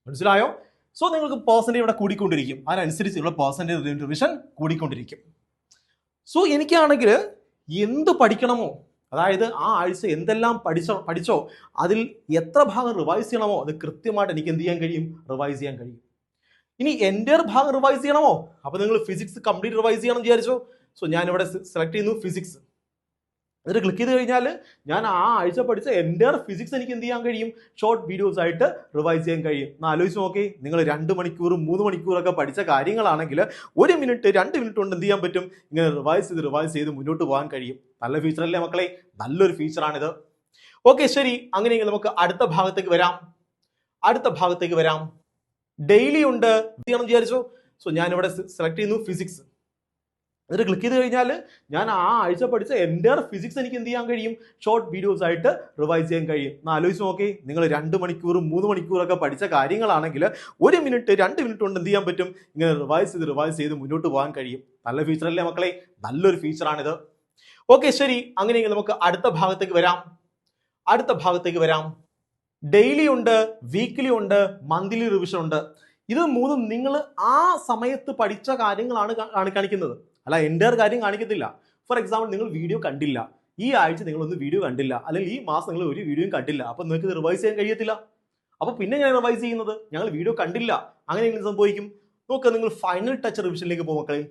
മനസ്സിലായോ? സോ നിങ്ങൾക്ക് പെർസെൻറ്റേജ് ഇവിടെ കൂടിക്കൊണ്ടിരിക്കും, അതിനനുസരിച്ചുള്ള പെർസെൻറ്റേജ് റിവിഷൻ കൂടിക്കൊണ്ടിരിക്കും. സോ എനിക്കാണെങ്കിൽ എന്ത് പഠിക്കണമോ, അതായത് ആ ആഴ്ച എന്തെല്ലാം പഠിച്ചോ അതിൽ എത്ര ഭാഗം റിവൈസ് ചെയ്യണമോ അത് കൃത്യമായിട്ട് എനിക്ക് എന്ത് ചെയ്യാൻ കഴിയും? റിവൈസ് ചെയ്യാൻ കഴിയും. ഇനി എൻ്റെ ഭാഗം റിവൈസ് ചെയ്യണമോ? അപ്പോൾ നിങ്ങൾ ഫിസിക്സ് കംപ്ലീറ്റ് റിവൈസ് ചെയ്യണം വിചാരിച്ചോ. സോ ഞാനിവിടെ സെലക്ട് ചെയ്യുന്നു ഫിസിക്സ്. എന്നിട്ട് ക്ലിക്ക് ചെയ്ത് കഴിഞ്ഞാൽ ഞാൻ ആ ആഴ്ച പഠിച്ച എൻ്റെ ഫിസിക്സ് എനിക്ക് എന്ത് ചെയ്യാൻ കഴിയും? ഷോർട്ട് വീഡിയോസ് ആയിട്ട് റിവൈസ് ചെയ്യാൻ കഴിയും. ഒന്ന് ആലോചിച്ച് നോക്കി, നിങ്ങൾ 2 മണിക്കൂറും 3 മണിക്കൂറൊക്കെ പഠിച്ച കാര്യങ്ങളാണെങ്കിൽ 1 മിനിറ്റ് 2 മിനിറ്റ് കൊണ്ട് എന്ത് ചെയ്യാൻ പറ്റും? ഇങ്ങനെ റിവൈസ് ചെയ്ത് മുന്നോട്ട് പോകാൻ കഴിയും. നല്ല ഫീച്ചറല്ലേ മക്കളെ? നല്ലൊരു ഫീച്ചറാണിത്. ഓക്കെ, ശരി. അങ്ങനെയെങ്കിൽ നമുക്ക് അടുത്ത ഭാഗത്തേക്ക് വരാം. ഡെയിലി ഉണ്ട് ചെയ്യണം വിചാരിച്ചോ. സോ ഞാനിവിടെ സെലക്ട് ചെയ്യുന്നു ഫിസിക്സ്. എന്നിട്ട് ക്ലിക്ക് ചെയ്ത് കഴിഞ്ഞാൽ ഞാൻ ആ ആഴ്ച പഠിച്ച എൻ്റെ ഫിസിക്സ് എനിക്ക് എന്ത് ചെയ്യാൻ കഴിയും? ഷോർട്ട് വീഡിയോസ് ആയിട്ട് റിവൈസ് ചെയ്യാൻ കഴിയും. ഒന്ന് ആലോചിച്ച് നോക്കി, നിങ്ങൾ 2 മണിക്കൂറും 3 മണിക്കൂറൊക്കെ പഠിച്ച കാര്യങ്ങളാണെങ്കിൽ 1 മിനിറ്റ് 2 മിനിറ്റ് കൊണ്ട് എന്ത് ചെയ്യാൻ പറ്റും? ഇങ്ങനെ റിവൈസ് ചെയ്ത് മുന്നോട്ട് പോകാൻ കഴിയും. നല്ല ഫീച്ചറല്ലേ മക്കളെ? നല്ലൊരു ഫീച്ചറാണിത്. ഓക്കെ, ശരി. അങ്ങനെയെങ്കിൽ നമുക്ക് അടുത്ത ഭാഗത്തേക്ക് വരാം. ഡെയിലി ഉണ്ട്, വീക്ക്ലി ഉണ്ട്, മന്ത്ലി റിവിഷൻ ഉണ്ട്. ഇത് മൂന്നും നിങ്ങൾ ആ സമയത്ത് പഠിച്ച കാര്യങ്ങളാണ് കാണിക്കുന്നത്, അല്ല എൻ്റെ കാര്യം കാണിക്കത്തില്ല. ഫോർ എക്സാമ്പിൾ, നിങ്ങൾ വീഡിയോ കണ്ടില്ല, ഈ ആഴ്ച നിങ്ങളൊന്നും വീഡിയോ കണ്ടില്ല, അല്ലെങ്കിൽ ഈ മാസം നിങ്ങൾ ഒരു വീഡിയോയും കണ്ടില്ല, അപ്പോൾ നിങ്ങൾക്ക് ഇത് റിവൈസ് ചെയ്യാൻ കഴിയത്തില്ല. അപ്പോൾ പിന്നെ ഞാൻ റിവൈസ് ചെയ്യുന്നത്, ഞങ്ങൾ വീഡിയോ കണ്ടില്ല, അങ്ങനെ എങ്ങനെ സംഭവിക്കും? നോക്കുക, നിങ്ങൾ ഫൈനൽ ടച്ച് റിവിഷനിലേക്ക് പോകും മക്കളെ.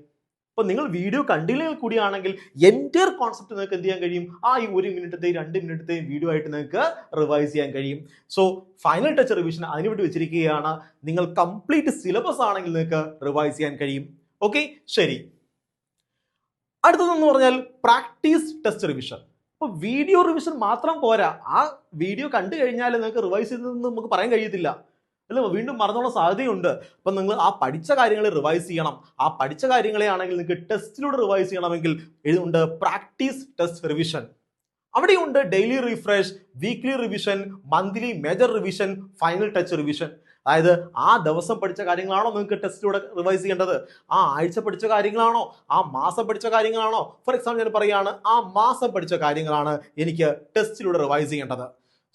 അപ്പോൾ നിങ്ങൾ വീഡിയോ കണ്ടില്ലെങ്കിൽ കൂടിയാണെങ്കിൽ എൻ്റയർ കോൺസെപ്റ്റ് നിങ്ങൾക്ക് എന്ത് ചെയ്യാൻ കഴിയും? ഈ 1 മിനിറ്റത്തെയും 2 മിനിറ്റത്തെയും വീഡിയോ ആയിട്ട് നിങ്ങൾക്ക് റിവൈസ് ചെയ്യാൻ കഴിയും. സോ ഫൈനൽ ടച്ച് റിവിഷൻ അതിനുവേണ്ടി വെച്ചിരിക്കുകയാണ്. നിങ്ങൾ കംപ്ലീറ്റ് സിലബസ് ആണെങ്കിൽ നിങ്ങൾക്ക് റിവൈസ് ചെയ്യാൻ കഴിയും. ഓക്കെ, ശരി. അടുത്തതെന്ന് പറഞ്ഞാൽ പ്രാക്ടീസ് ടെസ്റ്റ് റിവിഷൻ. അപ്പോൾ വീഡിയോ റിവിഷൻ മാത്രം പോരാ, ആ വീഡിയോ കണ്ടു കഴിഞ്ഞാൽ നിങ്ങൾക്ക് റിവൈസ് ചെയ്തതെന്ന് നമുക്ക് പറയാൻ കഴിയത്തില്ല, അല്ല, വീണ്ടും മറന്നുള്ള സാധ്യതയുണ്ട്. അപ്പം നിങ്ങൾ ആ പഠിച്ച കാര്യങ്ങൾ റിവൈസ് ചെയ്യണം. ആ പഠിച്ച കാര്യങ്ങളെ ആണെങ്കിൽ നിങ്ങൾക്ക് ടെസ്റ്റിലൂടെ റിവൈസ് ചെയ്യണമെങ്കിൽ ഇതുണ്ട് പ്രാക്ടീസ് ടെസ്റ്റ് റിവിഷൻ. അവിടെയുണ്ട് daily refresh, weekly revision, monthly major revision, final touch revision. അതായത് ആ ദിവസം പഠിച്ച കാര്യങ്ങളാണോ നിങ്ങൾക്ക് ടെസ്റ്റിലൂടെ റിവൈസ് ചെയ്യേണ്ടത്? ആ ആഴ്ച പഠിച്ച കാര്യങ്ങളാണോ? ആ മാസം പഠിച്ച കാര്യങ്ങളാണോ? ഫോർ എക്സാമ്പിൾ ഞാൻ പറയുകയാണ്, ആ മാസം പഠിച്ച കാര്യങ്ങളാണ് എനിക്ക് ടെസ്റ്റിലൂടെ റിവൈസ് ചെയ്യേണ്ടത്.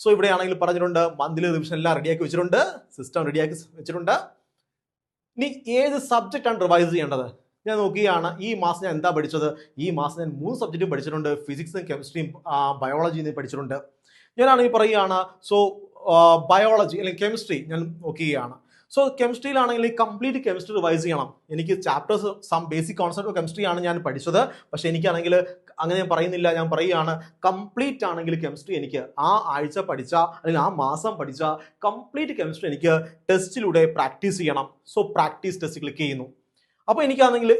സോ ഇവിടെയാണെങ്കിൽ പറഞ്ഞിട്ടുണ്ട് മന്ത്ലി റിവിഷൻ എല്ലാം റെഡിയാക്കി വെച്ചിട്ടുണ്ട്, സിസ്റ്റം റെഡിയാക്കി വെച്ചിട്ടുണ്ട്. ഇനി ഏത് സബ്ജക്റ്റ് ആണ് റിവൈസ് ചെയ്യേണ്ടത്? ഞാൻ നോക്കുകയാണ്, ഈ മാസം ഞാൻ എന്താ പഠിച്ചത്? ഈ മാസം ഞാൻ 3 സബ്ജക്റ്റും പഠിച്ചിട്ടുണ്ട്, ഫിസിക്സും കെമിസ്ട്രിയും ബയോളജിയും പഠിച്ചിട്ടുണ്ട്. ഞാനാണെങ്കിൽ പറയുകയാണ്, സോ ബയോളജി അല്ലെങ്കിൽ കെമിസ്ട്രി ഞാൻ നോക്കുകയാണ്. സോ കെമിസ്ട്രിയിലാണെങ്കിൽ കംപ്ലീറ്റ് കെമിസ്ട്രി റിവൈസ് ചെയ്യണം. എനിക്ക് chapters some basic concept of chemistry ആണ് ഞാൻ പഠിച്ചത്, പക്ഷേ എനിക്കാണെങ്കിൽ അങ്ങനെ ഞാൻ പറയുന്നില്ല, ഞാൻ പറയുകയാണ് കംപ്ലീറ്റ് ആണെങ്കിൽ കെമിസ്ട്രി എനിക്ക് ആ ആഴ്ച പഠിച്ച അല്ലെങ്കിൽ ആ മാസം പഠിച്ച കംപ്ലീറ്റ് കെമിസ്ട്രി എനിക്ക് ടെസ്റ്റിലൂടെ പ്രാക്ടീസ് ചെയ്യണം. സോ പ്രാക്ടീസ് ടെസ്റ്റ് ക്ലിക്ക് ചെയ്യുന്നു. അപ്പോൾ എനിക്കാണെങ്കിൽ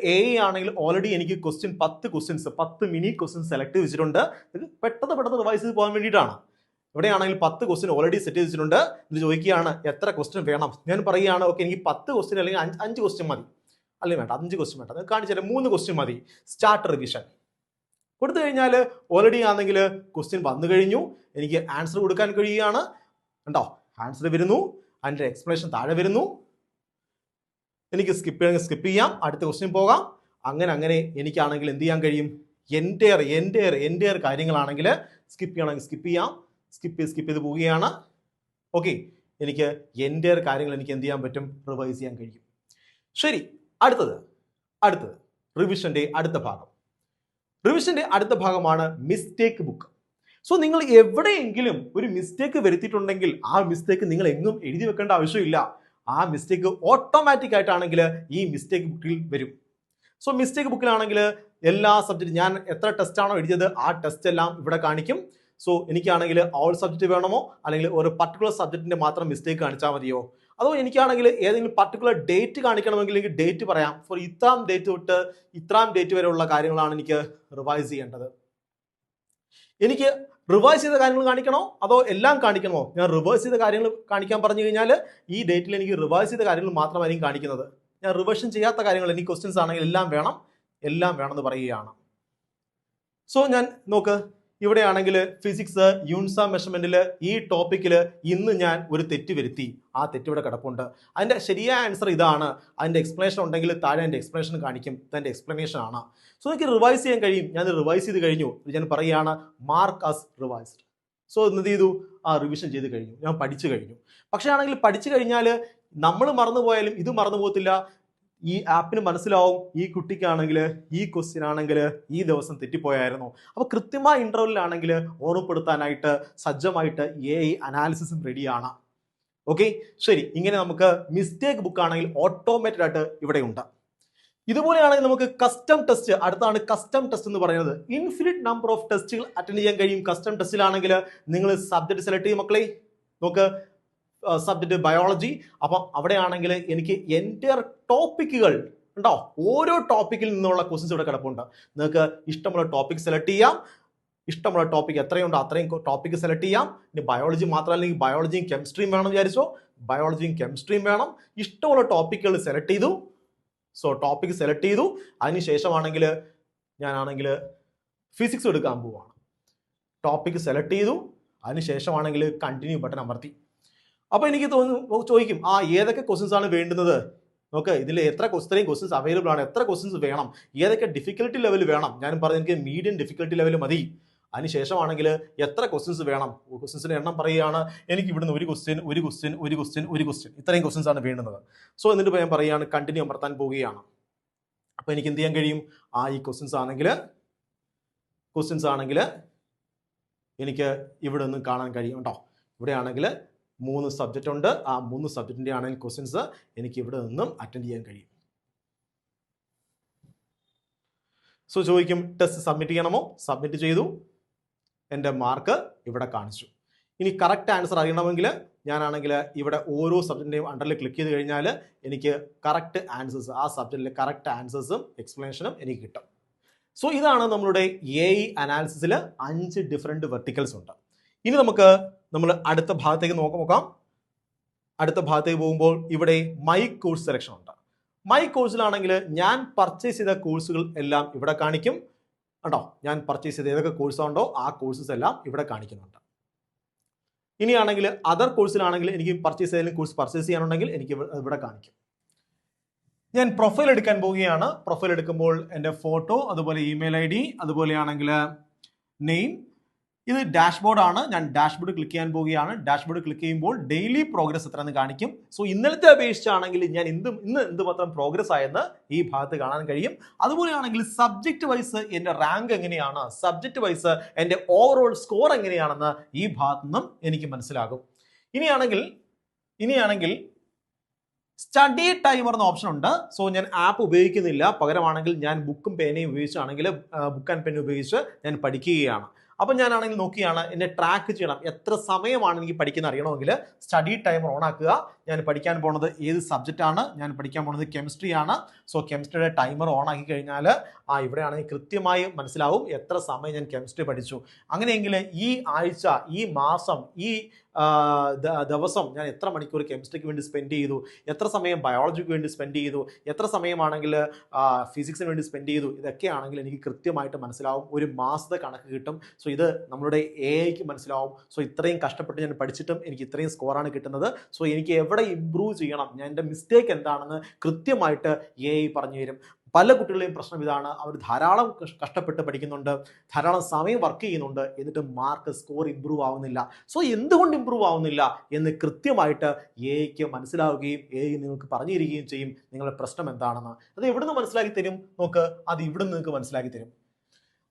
ആണെങ്കിൽ ഓൾറെഡി എനിക്ക് 10 മിനി ക്വസ്റ്റ്യൻസ് സെലക്ട് ചെയ്ത് വെച്ചിട്ടുണ്ട്. ഇത് പെട്ടെന്ന് റിവൈസ് ചെയ്ത് പോകാൻ വേണ്ടിയിട്ടാണ്. ഇവിടെയാണെങ്കിൽ 10 ക്വസ്റ്റ്യൻ ഓൾറെഡി സെറ്റ് ചെയ്ത് വെച്ചിട്ടുണ്ട്. ഇത് ചോദിക്കുകയാണ് എത്ര ക്വസ്റ്റ്യൻ വേണം? ഞാൻ പറയുകയാണ്, ഓക്കെ, എനിക്ക് 10 ക്വസ്റ്റ്യൻ അല്ലെങ്കിൽ 5 ക്വസ്റ്റ്യൻ മതി, അല്ലെങ്കിൽ വേണ്ട 5 ക്വസ്റ്റ്യൻ വേണ്ട, കാണിച്ചാൽ 3 ക്വസ്റ്റ്യൻ മതി. സ്റ്റാർട്ട് റിവിഷൻ കൊടുത്തു കഴിഞ്ഞാൽ ഓൾറെഡി ആണെങ്കിൽ ക്വസ്റ്റ്യൻ വന്നു കഴിഞ്ഞു, എനിക്ക് ആൻസർ കൊടുക്കാൻ കഴിയുകയാണ്. കണ്ടോ, ആൻസർ വരുന്നു, അതിൻ്റെ എക്സ്പ്ലനേഷൻ താഴെ വരുന്നു. എനിക്ക് സ്കിപ്പ് ചെയ്യാം, അടുത്ത ക്വസ്റ്റ്യൻ പോകാം. അങ്ങനെ എനിക്കാണെങ്കിൽ എന്ത് ചെയ്യാൻ കഴിയും? എൻ്റെ കാര്യങ്ങളാണെങ്കിൽ സ്കിപ്പ് ചെയ്യണമെങ്കിൽ സ്കിപ്പ് ചെയ്യാം, സ്കിപ്പ് ചെയ്ത് പോവുകയാണ്. ഓക്കെ, എനിക്ക് എൻ്റെ കാര്യങ്ങൾ എനിക്ക് എന്ത് ചെയ്യാൻ പറ്റും? റിവൈസ് ചെയ്യാൻ കഴിയും. ശരി, അടുത്തത് റിവിഷൻ്റെ അടുത്ത ഭാഗം. റിവിഷൻ്റെ അടുത്ത ഭാഗമാണ് മിസ്റ്റേക്ക് ബുക്ക്. സോ നിങ്ങൾ എവിടെയെങ്കിലും ഒരു മിസ്റ്റേക്ക് വരുത്തിയിട്ടുണ്ടെങ്കിൽ ആ മിസ്റ്റേക്ക് നിങ്ങൾ എങ്ങും എഴുതി വെക്കേണ്ട ആവശ്യമില്ല. ആ മിസ്റ്റേക്ക് ഓട്ടോമാറ്റിക് ആയിട്ടാണെങ്കിൽ ഈ മിസ്റ്റേക്ക് ബുക്കിൽ വരും. സോ മിസ്റ്റേക്ക് ബുക്കിലാണെങ്കിൽ എല്ലാ സബ്ജക്റ്റ് ഞാൻ എത്ര ടെസ്റ്റ് ആണോ എഴുതിയത് ആ ടെസ്റ്റ് എല്ലാം ഇവിടെ കാണിക്കും. സോ എനിക്കാണെങ്കിൽ ഓൾ സബ്ജക്റ്റ് വേണമോ, അല്ലെങ്കിൽ ഒരു പർട്ടിക്കുലർ സബ്ജക്റ്റിന്റെ മാത്രം മിസ്റ്റേക്ക് കാണിച്ചാൽ മതിയോ? അതോ എനിക്കാണെങ്കിൽ ഏതെങ്കിലും പർട്ടിക്കുലർ ഡേറ്റ് കാണിക്കണമെങ്കിൽ എനിക്ക് ഡേറ്റ് പറയാം. ഫോർ ഇത്രാം ഡേറ്റ് തൊട്ട് ഇത്രാം ഡേറ്റ് വരെയുള്ള കാര്യങ്ങളാണ് എനിക്ക് റിവൈസ് ചെയ്യേണ്ടത്. എനിക്ക് റിവൈസ് ചെയ്ത കാര്യങ്ങൾ കാണിക്കണോ അതോ എല്ലാം കാണിക്കണമോ? ഞാൻ റിവൈസ് ചെയ്ത കാര്യങ്ങൾ കാണിക്കാൻ പറഞ്ഞു കഴിഞ്ഞാൽ ഈ ഡേറ്റിൽ എനിക്ക് റിവൈസ് ചെയ്ത കാര്യങ്ങൾ മാത്രമായിരിക്കും കാണിക്കുന്നത്. ഞാൻ റിവിഷൻ ചെയ്യാത്ത കാര്യങ്ങൾ എനിക്ക് ക്വസ്റ്റ്യൻസ് ആണെങ്കിൽ എല്ലാം വേണമെന്ന് പറയുകയാണ്. സോ ഞാൻ നോക്ക്, ഇവിടെയാണെങ്കിൽ ഫിസിക്സ് യൂണിറ്റ്സ് ഓഫ് മെഷർമെന്റിൽ ഈ ടോപ്പിക്കിൽ ഇന്ന് ഞാൻ ഒരു തെറ്റ് വരുത്തി, ആ തെറ്റ് ഇവിടെ കിടപ്പുണ്ട്. അതിൻ്റെ ശരിയായ ആൻസർ ഇതാണ്. അതിൻ്റെ എക്സ്പ്ലനേഷൻ ഉണ്ടെങ്കിൽ താഴെ അതിൻ്റെ എക്സ്പ്ലനേഷൻ കാണിക്കും, ഇതെൻ്റെ എക്സ്പ്ലനേഷൻ ആണ്. സോ എനിക്ക് റിവൈസ് ചെയ്യാൻ കഴിയും. ഞാൻ റിവൈസ് ചെയ്ത് കഴിഞ്ഞു, ഞാൻ പറയുകയാണ് മാർക്ക് ആസ് റിവൈസ്ഡ്. സോ എന്ത് ചെയ്തു? ആ റിവിഷൻ ചെയ്ത് കഴിഞ്ഞു, ഞാൻ പഠിച്ചു കഴിഞ്ഞു. പക്ഷേ ആണെങ്കിൽ പഠിച്ചു കഴിഞ്ഞാൽ നമ്മൾ മറന്നുപോയാലും ഇത് മറന്നു പോകത്തില്ല. ഈ ആപ്പിന് മനസ്സിലാവും ഈ കുട്ടിക്കാണെങ്കിൽ ഈ ക്വസ്റ്റ്യൻ ആണെങ്കിൽ ഈ ദിവസം തെറ്റിപ്പോയായിരുന്നു. അപ്പോൾ കൃത്യമായ ഇൻ്റർവെല്ലിലാണെങ്കിൽ ഓർമ്മപ്പെടുത്താനായിട്ട് സജ്ജമായിട്ട് AI അനാലിസിസും റെഡിയാണ്. ഓക്കെ, ശരി. ഇങ്ങനെ നമുക്ക് മിസ്റ്റേക്ക് ബുക്ക് ആണെങ്കിൽ ഓട്ടോമാറ്റഡ് ആയിട്ട് ഇവിടെ ഉണ്ട്. ഇതുപോലെയാണെങ്കിൽ നമുക്ക് കസ്റ്റം ടെസ്റ്റ്, അടുത്താണ് കസ്റ്റം ടെസ്റ്റ് എന്ന് പറയുന്നത്. ഇൻഫിനിറ്റ് നമ്പർ ഓഫ് ടെസ്റ്റുകൾ അറ്റൻഡ് ചെയ്യാൻ കഴിയും കസ്റ്റം ടെസ്റ്റിലാണെങ്കിൽ. നിങ്ങൾ സബ്ജക്ട് സെലക്ട് ചെയ്യും മക്കളെ. നോക്ക്, സബ്ജക്ട് ബയോളജി. അപ്പം അവിടെയാണെങ്കിൽ എനിക്ക് എൻ്റെ ടോപ്പിക്കുകൾ ഉണ്ടോ, ഓരോ ടോപ്പിക്കിൽ നിന്നുള്ള ക്വസ്റ്റ്യൻസ് ഇവിടെ കിടപ്പുണ്ട്. നിങ്ങൾക്ക് ഇഷ്ടമുള്ള ടോപ്പിക് സെലക്ട് ചെയ്യാം. ഇഷ്ടമുള്ള ടോപ്പിക് എത്രയുണ്ടോ അത്രയും ടോപ്പിക്ക് സെലക്ട് ചെയ്യാം. ഇനി ബയോളജി മാത്രമല്ലെങ്കിൽ ബയോളജിയും കെമിസ്ട്രിയും വേണം വിചാരിച്ചോ, ബയോളജിയും കെമിസ്ട്രിയും വേണം. ഇഷ്ടമുള്ള ടോപ്പിക്കുകൾ സെലക്ട് ചെയ്തു. സോ ടോപ്പിക് സെലക്ട് ചെയ്തു. അതിനുശേഷമാണെങ്കിൽ ഞാനാണെങ്കിൽ ഫിസിക്സ് എടുക്കാൻ പോവുകയാണ്. ടോപ്പിക് സെലക്ട് ചെയ്തു. അതിനുശേഷമാണെങ്കിൽ കണ്ടിന്യൂ ബട്ടൺ അമർത്തി. അപ്പോൾ എനിക്ക് ചോദിക്കും, ഏതൊക്കെ ക്വസ്റ്റ്യൻസ് ആണ് വേണ്ടുന്നത്? നോക്ക്, ഇതിൽ ഇത്രയും ക്വസ്റ്റ്യൻസ് അവൈലബിൾ ആണ്, എത്ര ക്വസ്റ്റ്യൻസ് വേണം, ഏതൊക്കെ ഡിഫിക്കൽട്ടി ലെവൽ വേണം? ഞാൻ പറഞ്ഞു എനിക്ക് മീഡിയം ഡിഫിക്കൽട്ടി ലെവൽ മതി. അതിനുശേഷമാണെങ്കിൽ എത്ര ക്വസ്റ്റ്യൻസ് വേണം? ക്വസ്റ്റ്യൻസിന്റെ എണ്ണം പറയുകയാണ്. എനിക്ക് ഇവിടുന്ന് ഒരു ക്വസ്റ്റ്യൻ ഇത്രയും ക്വസ്റ്റ്യൻസ് ആണ് വേണ്ടുന്നത്. സോ എന്നിട്ട് ഞാൻ പറയുകയാണ് കണ്ടിന്യൂ അമർത്താൻ പോവുകയാണ്. അപ്പോൾ എനിക്ക് എന്ത് ചെയ്യാൻ കഴിയും? ഈ ക്വസ്റ്റ്യൻസ് ആണെങ്കിൽ എനിക്ക് ഇവിടെ നിന്ന് കാണാൻ കഴിയും കേട്ടോ. ഇവിടെയാണെങ്കിൽ 3 സബ്ജക്റ്റ് ഉണ്ട്. ആ 3 സബ്ജക്റ്റിൻ്റെ ആണെങ്കിൽ ക്വസ്റ്റ്യൻസ് എനിക്ക് ഇവിടെ നിന്നും അറ്റൻഡ് ചെയ്യാൻ കഴിയും. സോ ചോദിക്കും ടെസ്റ്റ് സബ്മിറ്റ് ചെയ്യണമോ? സബ്മിറ്റ് ചെയ്തു, എൻ്റെ മാർക്ക് ഇവിടെ കാണിച്ചു. ഇനി കറക്റ്റ് ആൻസർ അറിയണമെങ്കിൽ ഞാനാണെങ്കിൽ ഇവിടെ ഓരോ സബ്ജക്റ്റിൻ്റെയും അണ്ടറിൽ ക്ലിക്ക് ചെയ്ത് കഴിഞ്ഞാൽ എനിക്ക് കറക്റ്റ് ആൻസേഴ്സ്, ആ സബ്ജക്റ്റിലെ കറക്റ്റ് ആൻസേഴ്സും എക്സ്പ്ലനേഷനും എനിക്ക് കിട്ടും. സോ ഇതാണ് നമ്മളുടെ AI അനാലിസിസിൽ 5 ഡിഫറെൻറ്റ് വെർട്ടിക്കൽസ് ഉണ്ട്. ഇനി നമ്മൾ അടുത്ത ഭാഗത്തേക്ക് നോക്കാം. അടുത്ത ഭാഗത്തേക്ക് പോകുമ്പോൾ ഇവിടെ മൈ കോഴ്സ് സെലക്ഷൻ ഉണ്ട്. മൈ കോഴ്സിലാണെങ്കിൽ ഞാൻ പർച്ചേസ് ചെയ്ത കോഴ്സുകൾ എല്ലാം ഇവിടെ കാണിക്കും കേട്ടോ. ഞാൻ പർച്ചേസ് ചെയ്ത ഏതൊക്കെ കോഴ്സുണ്ടോ ആ കോഴ്സസ് എല്ലാം ഇവിടെ കാണിക്കുന്നുണ്ട്. ഇനിയാണെങ്കിൽ അതർ കോഴ്സിലാണെങ്കിൽ എനിക്ക് പർച്ചേസ് ചെയ്തെങ്കിലും കോഴ്സ് പർച്ചേസ് ചെയ്യാനുണ്ടെങ്കിൽ എനിക്ക് ഇവിടെ കാണിക്കും. ഞാൻ പ്രൊഫൈൽ എടുക്കാൻ പോവുകയാണ്. പ്രൊഫൈൽ എടുക്കുമ്പോൾ എൻ്റെ ഫോട്ടോ, അതുപോലെ ഇമെയിൽ ID, അതുപോലെയാണെങ്കിൽ നെയിം. ഇത് ഡാഷ്ബോർഡ് ആണ്. ഞാൻ ഡാഷ്ബോർഡ് ക്ലിക്ക് ചെയ്യാൻ പോവുകയാണ്. ഡാഷ്ബോർഡ് ക്ലിക്ക് ചെയ്യുമ്പോൾ ഡെയിലി പ്രോഗ്രസ് എത്രയെന്ന് കാണിക്കും. സോ ഇന്നലത്തെ അപേക്ഷിച്ചാണെങ്കിൽ ഞാൻ ഇന്ന് എന്തുമാത്രം പ്രോഗ്രസ് ആയെന്ന് ഈ ഭാഗത്ത് കാണാൻ കഴിയും. അതുപോലെയാണെങ്കിൽ സബ്ജക്റ്റ് വൈസ് എൻ്റെ റാങ്ക് എങ്ങനെയാണ്, സബ്ജക്റ്റ് വൈസ് എൻ്റെ ഓവറോൾ സ്കോർ എങ്ങനെയാണെന്ന് ഈ ഭാഗത്തു നിന്നും എനിക്ക് മനസ്സിലാകും. ഇനിയാണെങ്കിൽ സ്റ്റഡി ടൈമർ എന്ന ഓപ്ഷൻ ഉണ്ട്. സോ ഞാൻ ആപ്പ് ഉപയോഗിക്കുന്നില്ല, പകരമാണെങ്കിൽ ഞാൻ ബുക്കും പേനയും ഉപയോഗിച്ചാണെങ്കിൽ ബുക്ക് ആൻഡ് പെൻ ഉപയോഗിച്ച് ഞാൻ പഠിക്കുകയാണ്. അപ്പം ഞാനാണെങ്കിൽ നോക്കിയാണ് എന്നെ ട്രാക്ക് ചെയ്യണം, എത്ര സമയമാണ് എനിക്ക് പഠിക്കുന്നത് അറിയണമെങ്കിൽ സ്റ്റഡി ടൈമർ ഓൺ ആക്കുക. ഞാൻ പഠിക്കാൻ പോകുന്നത് ഏത് സബ്ജക്റ്റാണ്? ഞാൻ പഠിക്കാൻ പോകുന്നത് കെമിസ്ട്രി ആണ്. സോ കെമിസ്ട്രിയുടെ ടൈമർ ഓൺ ആക്കി കഴിഞ്ഞാൽ ഇവിടെയാണെങ്കിൽ കൃത്യമായി മനസ്സിലാവും എത്ര സമയം ഞാൻ കെമിസ്ട്രി പഠിച്ചു. അങ്ങനെയെങ്കിൽ ഈ ആഴ്ച, ഈ മാസം, ഈ ദിവസം ഞാൻ എത്ര മണിക്കൂർ കെമിസ്ട്രിക്ക് വേണ്ടി സ്പെൻഡ് ചെയ്തു, എത്ര സമയം ബയോളജിക്ക് വേണ്ടി സ്പെൻഡ് ചെയ്തു, എത്ര സമയമാണെങ്കിൽ ഫിസിക്സിന് വേണ്ടി സ്പെൻഡ് ചെയ്തു, ഇതൊക്കെയാണെങ്കിൽ എനിക്ക് കൃത്യമായിട്ട് മനസ്സിലാവും. ഒരു മാസത്തെ കണക്ക് കിട്ടും. സോ ഇത് നമ്മളുടെ AIക്ക് മനസ്സിലാവും. സോ ഇത്രയും കഷ്ടപ്പെട്ട് ഞാൻ പഠിച്ചിട്ടും എനിക്ക് ഇത്രയും സ്കോറാണ് കിട്ടുന്നത്. സോ എനിക്ക് എവിടെ ഇമ്പ്രൂവ് ചെയ്യണം, ഞാൻ എൻ്റെ മിസ്റ്റേക്ക് എന്താണെന്ന് കൃത്യമായിട്ട് AI പറഞ്ഞു തരും. പല കുട്ടികളുടെയും പ്രശ്നം ഇതാണ്, അവർ ധാരാളം കഷ്ടപ്പെട്ട് പഠിക്കുന്നുണ്ട്, ധാരാളം സമയം വർക്ക് ചെയ്യുന്നുണ്ട്, എന്നിട്ട് മാർക്ക് സ്കോർ ഇമ്പ്രൂവ് ആവുന്നില്ല. സോ എന്തുകൊണ്ട് ഇമ്പ്രൂവ് ആവുന്നില്ല എന്ന് കൃത്യമായിട്ട് AIക്ക് മനസ്സിലാവുകയും AI നിങ്ങൾക്ക് പറഞ്ഞു തരികയും ചെയ്യും നിങ്ങളുടെ പ്രശ്നം എന്താണെന്ന്. അത് എവിടെ നിന്ന് മനസ്സിലാക്കി തരും? നോക്ക്, അത് ഇവിടെ നിന്ന് നിങ്ങൾക്ക് മനസ്സിലാക്കി തരും.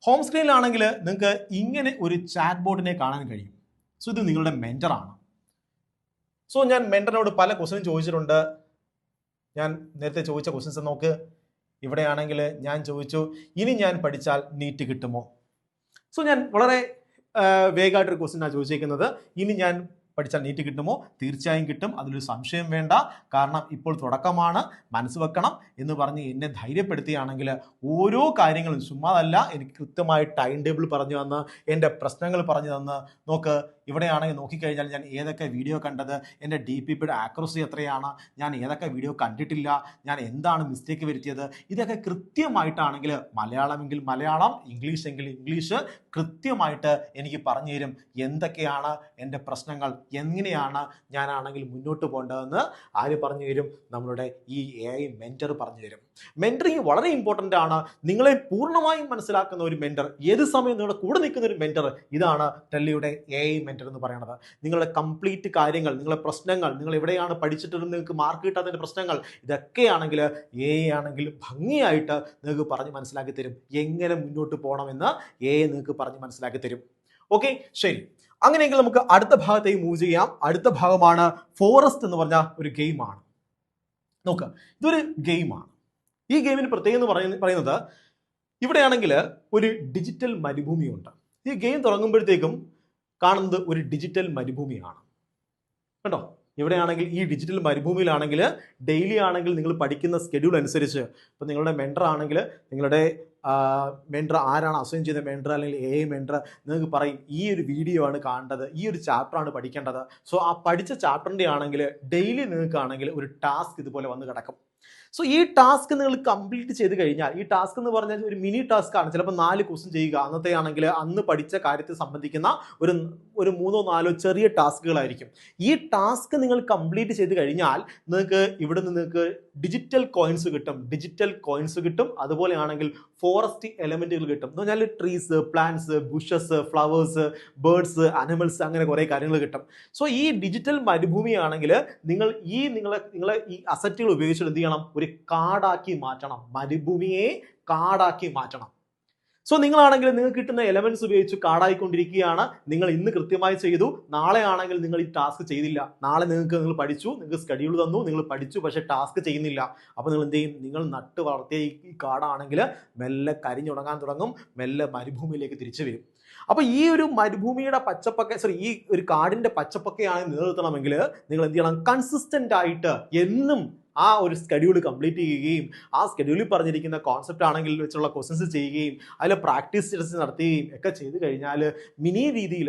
ഹോം സ്ക്രീനിലാണെങ്കിൽ നിങ്ങൾക്ക് ഇങ്ങനെ ഒരു ചാറ്റ് ബോർഡിനെ കാണാൻ കഴിയും. സോ ഇത് നിങ്ങളുടെ മെൻറ്ററാണ്. സോ ഞാൻ മെൻറ്ററിനോട് പല ക്വസ്റ്റ്യൻ ചോദിച്ചിട്ടുണ്ട്. ഞാൻ നേരത്തെ ചോദിച്ച ക്വസ്റ്റ്യൻസ് നോക്ക്. ഇവിടെയാണെങ്കിൽ ഞാൻ ചോദിച്ചു, ഇനി ഞാൻ പഠിച്ചാൽ നീറ്റ് കിട്ടുമോ? സോ ഞാൻ വളരെ വേഗമായിട്ടൊരു ക്വസ്റ്റ്യനാണ് ചോദിച്ചേക്കുന്നത്. ഇനി ഞാൻ പഠിച്ചാൽ നീറ്റ് കിട്ടുമോ? തീർച്ചയായും കിട്ടും, അതിലൊരു സംശയം വേണ്ട. കാരണം ഇപ്പോൾ തുടക്കമാണ്, മനസ്സ് വെക്കണം എന്ന് പറഞ്ഞ് എന്നെ ധൈര്യപ്പെടുത്തുകയാണെങ്കിൽ ഓരോ കാര്യങ്ങളും ചുമ്മാതല്ല, എനിക്ക് കൃത്യമായി ടൈം ടേബിൾ പറഞ്ഞു തന്ന് എൻ്റെ പ്രശ്നങ്ങൾ പറഞ്ഞു തന്ന് നോക്ക്. ഇവിടെയാണെങ്കിൽ നോക്കിക്കഴിഞ്ഞാൽ ഞാൻ ഏതൊക്കെ വീഡിയോ കണ്ടത്, എൻ്റെ DPPയുടെ ആക്യുറസി എത്രയാണ്, ഞാൻ ഏതൊക്കെ വീഡിയോ കണ്ടിട്ടില്ല, ഞാൻ എന്താണ് മിസ്റ്റേക്ക് വരുത്തിയത്, ഇതൊക്കെ കൃത്യമായിട്ടാണെങ്കിൽ മലയാളമെങ്കിൽ മലയാളം, ഇംഗ്ലീഷ് എങ്കിൽ ഇംഗ്ലീഷ് കൃത്യമായിട്ട് എനിക്ക് പറഞ്ഞു തരും. എന്തൊക്കെയാണ് എൻ്റെ പ്രശ്നങ്ങൾ, എങ്ങനെയാണ് ഞാനാണെങ്കിൽ മുന്നോട്ട് പോകേണ്ടതെന്ന് ആര് പറഞ്ഞു തരും? നമ്മളുടെ ഈ AI മെൻറ്റർ പറഞ്ഞു തരും. മെൻറ്ററിങ് വളരെ ഇമ്പോർട്ടൻ്റ് ആണ്. നിങ്ങളെ പൂർണ്ണമായും മനസ്സിലാക്കുന്ന ഒരു മെൻറ്റർ, ഏത് സമയം നിങ്ങളുടെ കൂടെ നിൽക്കുന്ന ഒരു മെൻറ്റർ, ഇതാണ് ടെല്ലിയുടെ AI മെൻറ്റർ എന്ന് പറയുന്നത്. നിങ്ങളുടെ കംപ്ലീറ്റ് കാര്യങ്ങൾ, നിങ്ങളുടെ പ്രശ്നങ്ങൾ, നിങ്ങൾ എവിടെയാണ് പഠിച്ചിട്ട് നിങ്ങൾക്ക് മാർക്ക് കിട്ടാത്തതിൻ്റെ പ്രശ്നങ്ങൾ, ഇതൊക്കെയാണെങ്കിൽ AI ആണെങ്കിൽ ഭംഗിയായിട്ട് നിങ്ങൾക്ക് പറഞ്ഞ് മനസ്സിലാക്കി തരും. എങ്ങനെ മുന്നോട്ട് പോകണമെന്ന് AI നിങ്ങൾക്ക് പറഞ്ഞ് മനസ്സിലാക്കി തരും. ഓക്കെ, ശരി. അങ്ങനെയെങ്കിൽ നമുക്ക് അടുത്ത ഭാഗത്തേക്ക് മൂവ് ചെയ്യാം. അടുത്ത ഭാഗമാണ് ഫോറസ്റ്റ് എന്ന് പറഞ്ഞ ഒരു ഗെയിമാണ്. നോക്കുക, ഇതൊരു ഗെയിമാണ്. ഈ ഗെയിമിന് പ്രത്യേകം എന്ന് പറയുന്നത് ഇവിടെയാണെങ്കിൽ ഒരു ഡിജിറ്റൽ മരുഭൂമിയുണ്ട്. ഈ ഗെയിം തുടങ്ങുമ്പോഴത്തേക്കും കാണുന്നത് ഒരു ഡിജിറ്റൽ മരുഭൂമിയാണ് കേട്ടോ. ഇവിടെയാണെങ്കിൽ ഈ ഡിജിറ്റൽ മരുഭൂമിയിലാണെങ്കിൽ ഡെയിലി ആണെങ്കിൽ നിങ്ങൾ പഠിക്കുന്ന സ്കെഡ്യൂൾ അനുസരിച്ച്, ഇപ്പോൾ നിങ്ങളുടെ മെൻറ്റർ ആണെങ്കിൽ നിങ്ങളുടെ മെൻറ്റർ ആരാണ് അസൈൻ ചെയ്ത മെൻറ്റർ അല്ലെങ്കിൽ AI മെൻറ്റർ നിങ്ങൾക്ക് പറയും ഈ ഒരു വീഡിയോ ആണ് കാണേണ്ടത്, ഈ ഒരു ചാപ്റ്ററാണ് പഠിക്കേണ്ടത്. സോ ആ പഠിച്ച ചാപ്റ്ററിൻ്റെ ആണെങ്കിൽ ഡെയിലി നിങ്ങൾക്കാണെങ്കിൽ ഒരു ടാസ്ക് ഇതുപോലെ വന്ന് കിടക്കും. സോ ഈ ടാസ്ക് നിങ്ങൾ കംപ്ലീറ്റ് ചെയ്ത് കഴിഞ്ഞാൽ, ഈ ടാസ്ക് എന്ന് പറഞ്ഞാൽ ഒരു മിനി ടാസ്ക് ആണ്. ചിലപ്പോൾ 4 ക്വസ്റ്റ്യൻ ചെയ്യുക, അന്നത്തെ ആണെങ്കിൽ അന്ന് പഠിച്ച കാര്യത്തെ സംബന്ധിക്കുന്ന ഒരു 3-4 ചെറിയ ടാസ്കുകളായിരിക്കും. ഈ ടാസ്ക് നിങ്ങൾ കംപ്ലീറ്റ് ചെയ്ത് കഴിഞ്ഞാൽ നിങ്ങൾക്ക് ഇവിടെ നിന്ന് നിങ്ങൾക്ക് ഡിജിറ്റൽ കോയിൻസ് കിട്ടും. അതുപോലെയാണെങ്കിൽ ഫോറസ്റ്റ് എലമെന്റുകൾ കിട്ടും. എന്ന് പറഞ്ഞാൽ trees, plants, bushes, flowers, birds, animals, അങ്ങനെ കുറേ കാര്യങ്ങൾ കിട്ടും. സോ ഈ ഡിജിറ്റൽ മരുഭൂമിയാണെങ്കിൽ നിങ്ങളെ ഈ അസറ്റുകൾ ഉപയോഗിച്ചിട്ട് എന്ത് ചെയ്യണം? ഒരു കാടാക്കി മാറ്റണം. മരുഭൂമിയെ കാടാക്കി മാറ്റണം. സോ നിങ്ങളാണെങ്കിൽ നിങ്ങൾക്ക് കിട്ടുന്ന എലമെന്റ്സ് ഉപയോഗിച്ച് കാർഡായിക്കൊണ്ടിരിക്കുകയാണ്. നിങ്ങൾ ഇന്ന് കൃത്യമായി ചെയ്തു, നാളെ ആണെങ്കിൽ നിങ്ങൾ ഈ ടാസ്ക് ചെയ്തില്ല. നാളെ നിങ്ങൾ പഠിച്ചു, നിങ്ങൾക്ക് ഷെഡ്യൂൾ തന്നു, നിങ്ങൾ പഠിച്ചു, പക്ഷേ ടാസ്ക് ചെയ്യുന്നില്ല. അപ്പോൾ നിങ്ങൾ എന്ത് ചെയ്യും? നിങ്ങൾ നട്ട് വളർത്തിയ ഈ കാർഡാണെങ്കിൽ മെല്ലെ കരിഞ്ഞുണങ്ങാൻ തുടങ്ങും, മെല്ലെ മരുഭൂമിയിലേക്ക് തിരിച്ചു വരും. അപ്പോൾ ഈ ഒരു മരുഭൂമിയുടെ പച്ചപ്പൊക്കെ ഈ ഒരു കാടിന്റെ പച്ചപ്പൊക്കെയാണ് നിലനിർത്തണമെങ്കിൽ നിങ്ങൾ എന്ത് ചെയ്യണം? കൺസിസ്റ്റന്റ് ആയിട്ട് എന്നും ആ ഒരു ഷെഡ്യൂൾ കംപ്ലീറ്റ് ചെയ്യുകയും ആ ഷെഡ്യൂളിൽ പറഞ്ഞിരിക്കുന്ന കോൺസെപ്റ്റ് ആണെങ്കിൽ വെച്ചുള്ള ക്വസ്റ്റ്യൻസ് ചെയ്യുകയും അതിൽ പ്രാക്ടീസ് ടെസ്റ്റ് നടത്തുകയും ഒക്കെ ചെയ്ത് കഴിഞ്ഞാൽ മിനി രീതിയിൽ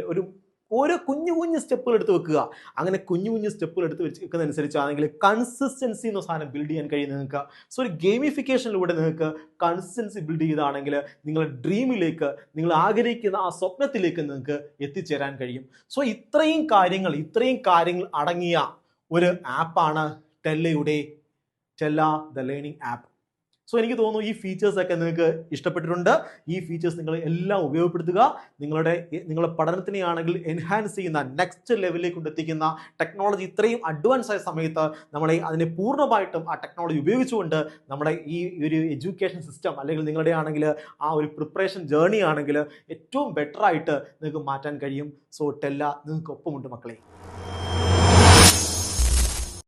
ഓരോ കുഞ്ഞു കുഞ്ഞു സ്റ്റെപ്പുകൾ എടുത്ത് വെക്കുക. അങ്ങനെ കുഞ്ഞു കുഞ്ഞു സ്റ്റെപ്പുകൾ എടുത്ത് വെക്കുന്നതനുസരിച്ചാണെങ്കിൽ കൺസിസ്റ്റൻസി എന്ന സാധനം ബിൽഡ് ചെയ്യാൻ കഴിയും നിങ്ങൾക്ക്. സോ ഒരു ഗെയിമിഫിക്കേഷനിലൂടെ നിങ്ങൾക്ക് കൺസിസ്റ്റൻസി ബിൽഡ് ചെയ്താണെങ്കിൽ നിങ്ങളുടെ ഡ്രീമിലേക്ക്, നിങ്ങൾ ആഗ്രഹിക്കുന്ന ആ സ്വപ്നത്തിലേക്ക് നിങ്ങൾക്ക് എത്തിച്ചേരാൻ കഴിയും. സോ ഇത്രയും കാര്യങ്ങൾ അടങ്ങിയ ഒരു ആപ്പാണ് ടെല്ല ദ ലേണിംഗ് ആപ്പ്. സോ എനിക്ക് തോന്നുന്നു ഈ ഫീച്ചേഴ്സ് ഒക്കെ നിങ്ങൾക്ക് ഇഷ്ടപ്പെട്ടിട്ടുണ്ട്. ഈ ഫീച്ചേഴ്സ് നിങ്ങൾ എല്ലാം ഉപയോഗപ്പെടുത്തുക. നിങ്ങളുടെ പഠനത്തിനെയാണെങ്കിൽ എൻഹാൻസ് ചെയ്യുന്ന, നെക്സ്റ്റ് ലെവലിലേക്ക് കൊണ്ടെത്തിക്കുന്ന ടെക്നോളജി ഇത്രയും അഡ്വാൻസ് ആയ സമയത്ത് അതിനെ പൂർണ്ണമായിട്ടും ആ ടെക്നോളജി ഉപയോഗിച്ചുകൊണ്ട് നമ്മുടെ ഈ ഒരു എഡ്യൂക്കേഷൻ സിസ്റ്റം അല്ലെങ്കിൽ നിങ്ങളുടെ ആണെങ്കിൽ ആ ഒരു പ്രിപ്പറേഷൻ ജേർണി ആണെങ്കിൽ ഏറ്റവും ബെറ്റർ ആയിട്ട് നിങ്ങൾക്ക് മാറ്റാൻ കഴിയും. സോ ടെല്ല നിങ്ങൾക്ക് ഒപ്പമുണ്ട് മക്കളെ.